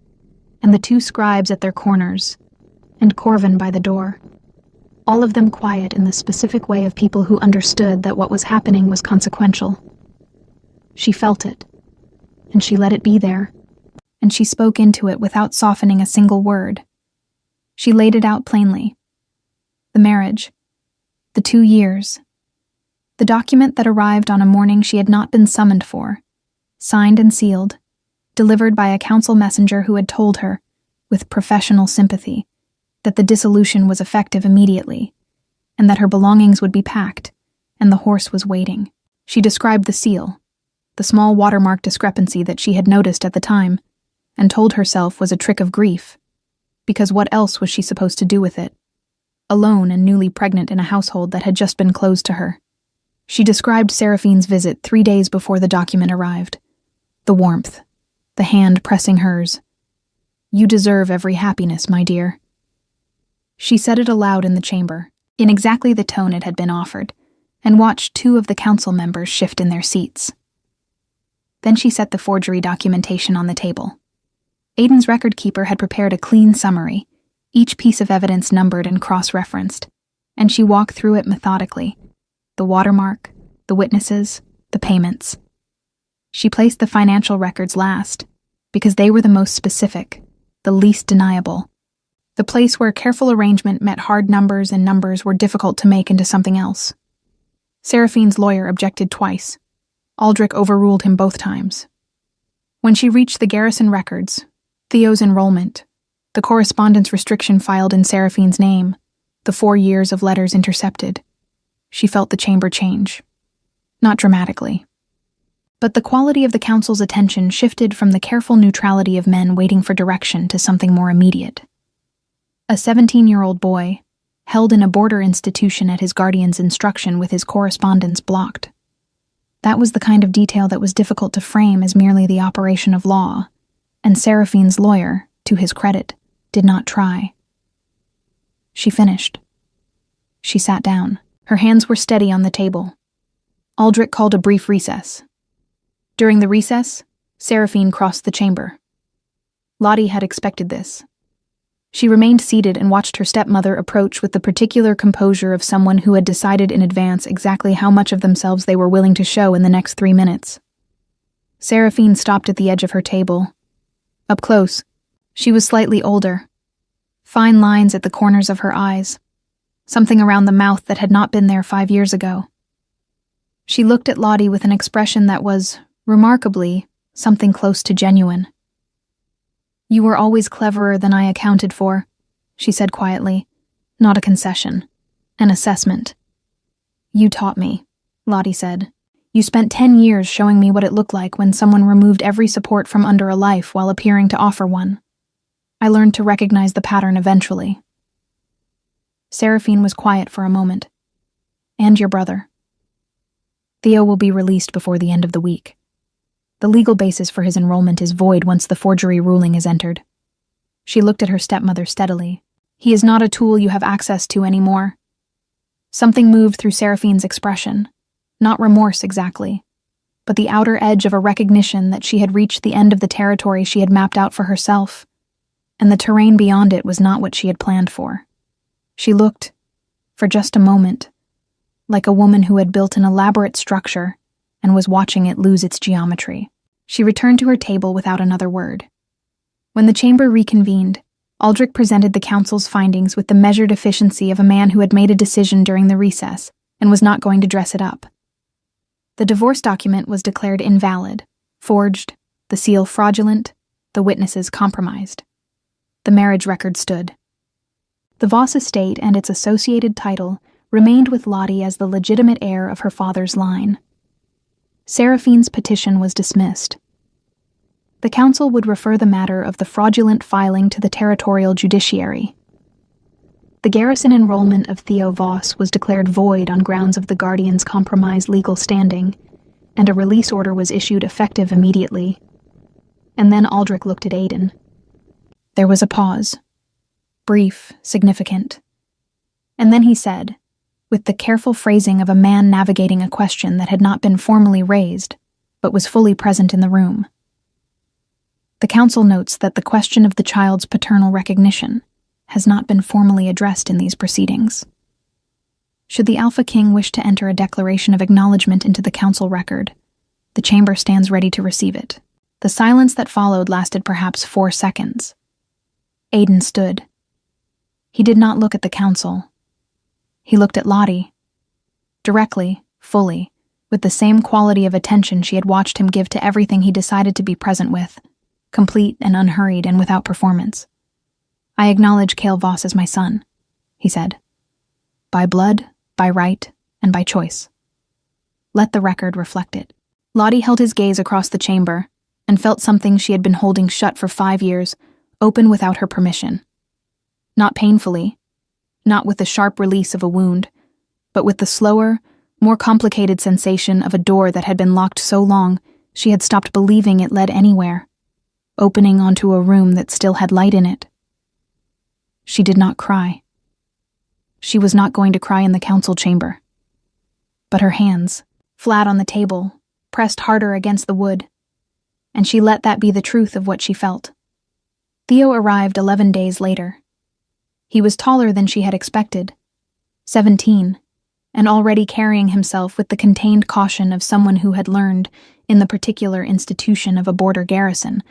and the 2 scribes at their corners, and Corvin by the door. All of them quiet in the specific way of people who understood that what was happening was consequential. She felt it, and she let it be there, and she spoke into it without softening a single word. She laid it out plainly. The marriage, the 2 years, the document that arrived on a morning she had not been summoned for, signed and sealed, delivered by a council messenger who had told her, with professional sympathy, that the dissolution was effective immediately, and that her belongings would be packed, and the horse was waiting. She described the seal, the small watermark discrepancy that she had noticed at the time, and told herself was a trick of grief, because what else was she supposed to do with it? Alone and newly pregnant in a household that had just been closed to her. She described Seraphine's visit 3 days before the document arrived. The warmth, the hand pressing hers. "You deserve every happiness, my dear." She said it aloud in the chamber, in exactly the tone it had been offered, and watched 2 of the council members shift in their seats. Then she set the forgery documentation on the table. Aiden's record keeper had prepared a clean summary, each piece of evidence numbered and cross-referenced, and she walked through it methodically. The watermark, the witnesses, the payments. She placed the financial records last, because they were the most specific, the least deniable. The place where careful arrangement met hard numbers and numbers were difficult to make into something else. Seraphine's lawyer objected twice. Aldrich overruled him both times. When she reached the garrison records, Theo's enrollment, the correspondence restriction filed in Seraphine's name, the 4 years of letters intercepted, she felt the chamber change. Not dramatically. But the quality of the council's attention shifted from the careful neutrality of men waiting for direction to something more immediate. A 17-year-old boy, held in a border institution at his guardian's instruction with his correspondence blocked. That was the kind of detail that was difficult to frame as merely the operation of law, and Seraphine's lawyer, to his credit, did not try. She finished. She sat down. Her hands were steady on the table. Aldrich called a brief recess. During the recess, Seraphine crossed the chamber. Lottie had expected this. She remained seated and watched her stepmother approach with the particular composure of someone who had decided in advance exactly how much of themselves they were willing to show in the next 3 minutes. Seraphine stopped at the edge of her table. Up close, she was slightly older. Fine lines at the corners of her eyes. Something around the mouth that had not been there 5 years ago. She looked at Lottie with an expression that was, remarkably, something close to genuine. "You were always cleverer than I accounted for," she said quietly. Not a concession. An assessment. "You taught me," Lottie said. "You spent 10 years showing me what it looked like when someone removed every support from under a life while appearing to offer one. I learned to recognize the pattern eventually." Seraphine was quiet for a moment. "And your brother. Theo will be released before the end of the week. The legal basis for his enrollment is void once the forgery ruling is entered." She looked at her stepmother steadily. "He is not a tool you have access to anymore." Something moved through Seraphine's expression. Not remorse exactly, but the outer edge of a recognition that she had reached the end of the territory she had mapped out for herself, and the terrain beyond it was not what she had planned for. She looked, for just a moment, like a woman who had built an elaborate structure and was watching it lose its geometry. She returned to her table without another word. When the chamber reconvened, Aldrich presented the council's findings with the measured efficiency of a man who had made a decision during the recess and was not going to dress it up. The divorce document was declared invalid, forged, the seal fraudulent, the witnesses compromised. The marriage record stood. The Voss estate and its associated title remained with Lottie as the legitimate heir of her father's line. Seraphine's petition was dismissed. The council would refer the matter of the fraudulent filing to the territorial judiciary. The garrison enrollment of Theo Voss was declared void on grounds of the Guardian's compromised legal standing, and a release order was issued effective immediately. And then Aldrich looked at Aiden. There was a pause. Brief, significant. And then he said, with the careful phrasing of a man navigating a question that had not been formally raised, but was fully present in the room. The council notes that the question of the child's paternal recognition has not been formally addressed in these proceedings. Should the Alpha King wish to enter a declaration of acknowledgement into the council record, the chamber stands ready to receive it. The silence that followed lasted perhaps 4 seconds. Aiden stood. He did not look at the council. He looked at Lottie. Directly, fully, with the same quality of attention she had watched him give to everything he decided to be present with, complete and unhurried and without performance. I acknowledge Cale Voss as my son, he said. By blood, by right, and by choice. Let the record reflect it. Lottie held his gaze across the chamber and felt something she had been holding shut for 5 years open without her permission. Not painfully, not with the sharp release of a wound, but with the slower, more complicated sensation of a door that had been locked so long she had stopped believing it led anywhere, opening onto a room that still had light in it. She did not cry. She was not going to cry in the council chamber. But her hands, flat on the table, pressed harder against the wood, and she let that be the truth of what she felt. Theo arrived 11 days later. He was taller than she had expected, 17, and already carrying himself with the contained caution of someone who had learned, in the particular institution of a border garrison,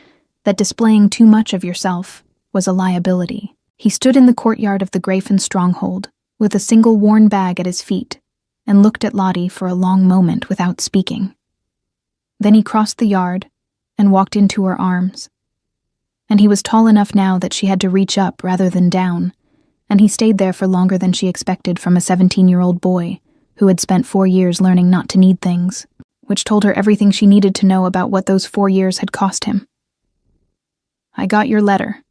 that displaying too much of yourself was a liability. He stood in the courtyard of the Grafen stronghold, with a single worn bag at his feet, and looked at Lottie for a long moment without speaking. Then he crossed the yard and walked into her arms. And he was tall enough now that she had to reach up rather than down, and he stayed there for longer than she expected from a 17-year-old boy who had spent 4 years learning not to need things, which told her everything she needed to know about what those 4 years had cost him. I got your letter,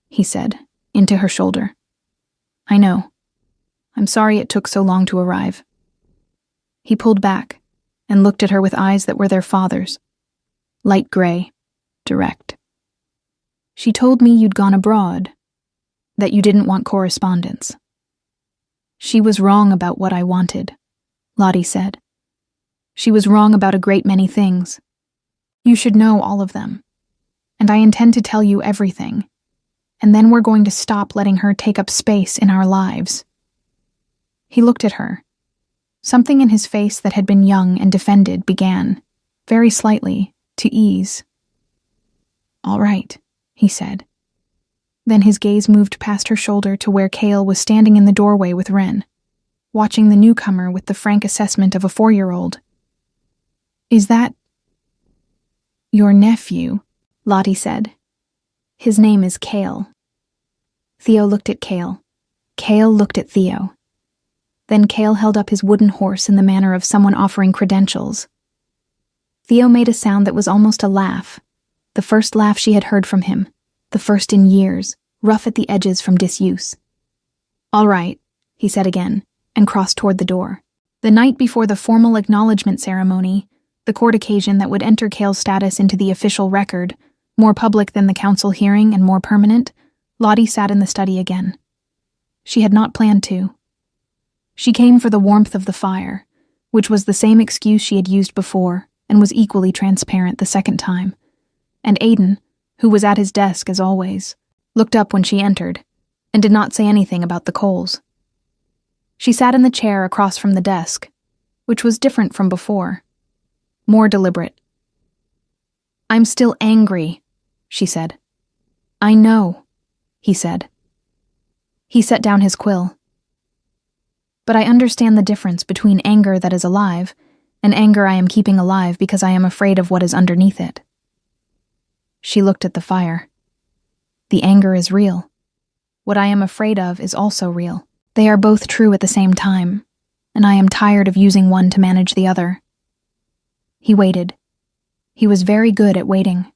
he said, into her shoulder. I know. I'm sorry it took so long to arrive. He pulled back and looked at her with eyes that were their father's, light gray, direct. She told me you'd gone abroad, that you didn't want correspondence. She was wrong about what I wanted, Lottie said. She was wrong about a great many things. You should know all of them. And I intend to tell you everything. And then we're going to stop letting her take up space in our lives. He looked at her. Something in his face that had been young and defended began, very slightly, to ease. All right, he said. Then his gaze moved past her shoulder to where Cale was standing in the doorway with Ren, watching the newcomer with the frank assessment of a 4-year-old. Is that your nephew? Lottie said. His name is Cale. Theo looked at Cale. Cale looked at Theo. Then Cale held up his wooden horse in the manner of someone offering credentials. Theo made a sound that was almost a laugh, the first laugh she had heard from him, the first in years, rough at the edges from disuse. All right, he said again, and crossed toward the door. The night before the formal acknowledgement ceremony, the court occasion that would enter Cale's status into the official record, more public than the council hearing and more permanent, Lottie sat in the study again. She had not planned to. She came for the warmth of the fire, which was the same excuse she had used before and was equally transparent the second time. And Aiden, who was at his desk as always, looked up when she entered and did not say anything about the coals. She sat in the chair across from the desk, which was different from before, more deliberate. I'm still angry, she said. I know, he said. He set down his quill. But I understand the difference between anger that is alive and anger I am keeping alive because I am afraid of what is underneath it. She looked at the fire. The anger is real. What I am afraid of is also real. They are both true at the same time, and I am tired of using one to manage the other. He waited. He was very good at waiting.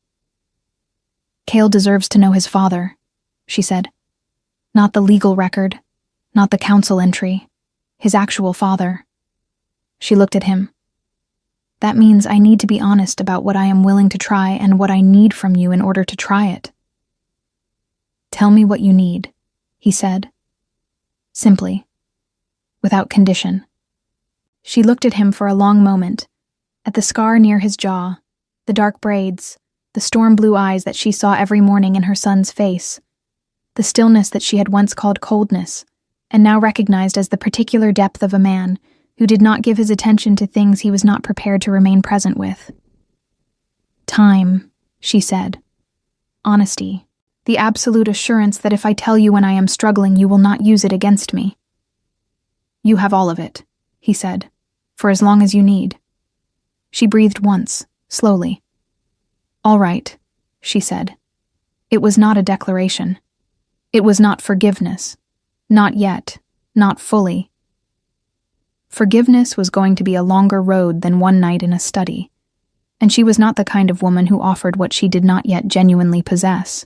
Cale deserves to know his father, she said. Not the legal record, not the council entry, his actual father. She looked at him. That means I need to be honest about what I am willing to try and what I need from you in order to try it. Tell me what you need, he said. Simply, without condition. She looked at him for a long moment, at the scar near his jaw, the dark braids, the storm-blue eyes that she saw every morning in her son's face, the stillness that she had once called coldness, and now recognized as the particular depth of a man who did not give his attention to things he was not prepared to remain present with. Time, she said. Honesty, the absolute assurance that if I tell you when I am struggling, you will not use it against me. You have all of it, he said, for as long as you need. She breathed once, slowly. All right, she said. It was not a declaration. It was not forgiveness. Not yet, not fully. Forgiveness was going to be a longer road than one night in a study, and she was not the kind of woman who offered what she did not yet genuinely possess.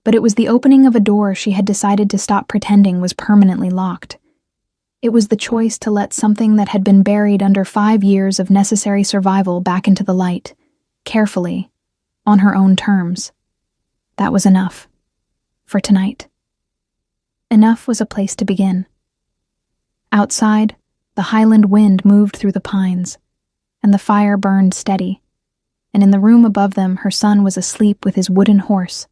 But it was the opening of a door she had decided to stop pretending was permanently locked. It was the choice to let something that had been buried under 5 years of necessary survival back into the light, carefully, on her own terms. That was enough. For tonight. Enough was a place to begin. Outside, the highland wind moved through the pines, and the fire burned steady, and in the room above them her son was asleep with his wooden horse,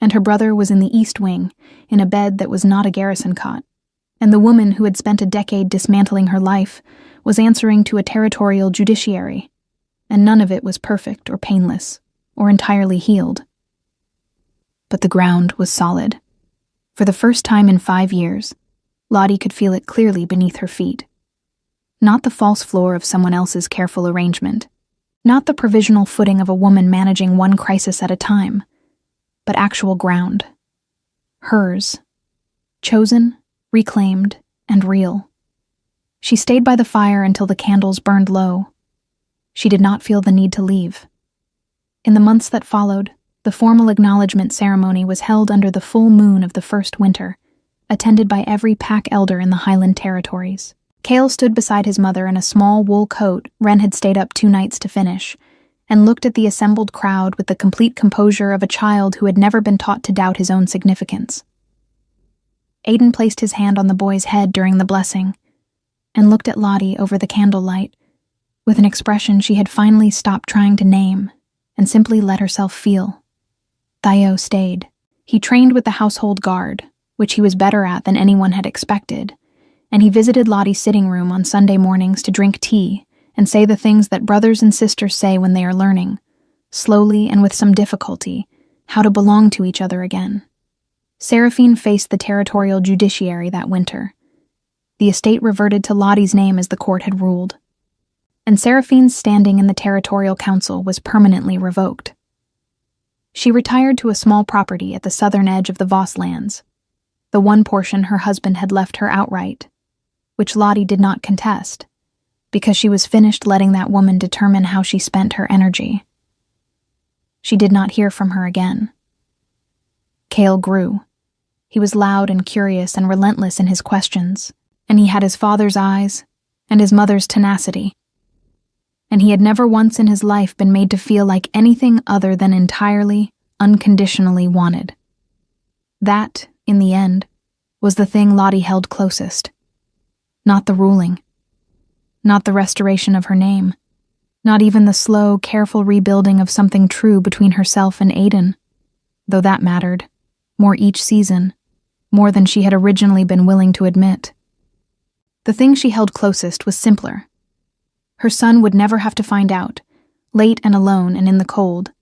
and her brother was in the east wing, in a bed that was not a garrison cot, and the woman who had spent a decade dismantling her life was answering to a territorial judiciary, and none of it was perfect or painless, or entirely healed. But the ground was solid. For the first time in 5 years, Lottie could feel it clearly beneath her feet. Not the false floor of someone else's careful arrangement, not the provisional footing of a woman managing one crisis at a time, but actual ground. Hers. Chosen, reclaimed, and real. She stayed by the fire until the candles burned low. She did not feel the need to leave. In the months that followed, the formal acknowledgement ceremony was held under the full moon of the first winter, attended by every pack elder in the Highland Territories. Cale stood beside his mother in a small wool coat Wren had stayed up 2 nights to finish, and looked at the assembled crowd with the complete composure of a child who had never been taught to doubt his own significance. Aidan placed his hand on the boy's head during the blessing, and looked at Lottie over the candlelight, with an expression she had finally stopped trying to name, and simply let herself feel. Thayo stayed. He trained with the household guard, which he was better at than anyone had expected, and he visited Lottie's sitting room on Sunday mornings to drink tea and say the things that brothers and sisters say when they are learning, slowly and with some difficulty, how to belong to each other again. Seraphine faced the territorial judiciary that winter. The estate reverted to Lottie's name as the court had ruled, and Seraphine's standing in the territorial council was permanently revoked. She retired to a small property at the southern edge of the Voss lands, the one portion her husband had left her outright, which Lottie did not contest, because she was finished letting that woman determine how she spent her energy. She did not hear from her again. Cale grew. He was loud and curious and relentless in his questions, and he had his father's eyes and his mother's tenacity. And he had never once in his life been made to feel like anything other than entirely, unconditionally wanted. That, in the end, was the thing Lottie held closest. Not the ruling. Not the restoration of her name. Not even the slow, careful rebuilding of something true between herself and Aidan, though that mattered, more each season, more than she had originally been willing to admit. The thing she held closest was simpler. Her son would never have to find out, late and alone and in the cold,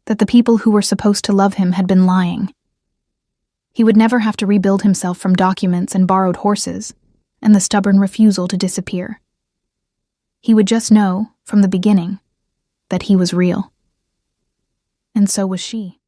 that the people who were supposed to love him had been lying. He would never have to rebuild himself from documents and borrowed horses, and the stubborn refusal to disappear. He would just know, from the beginning, that he was real. And so was she.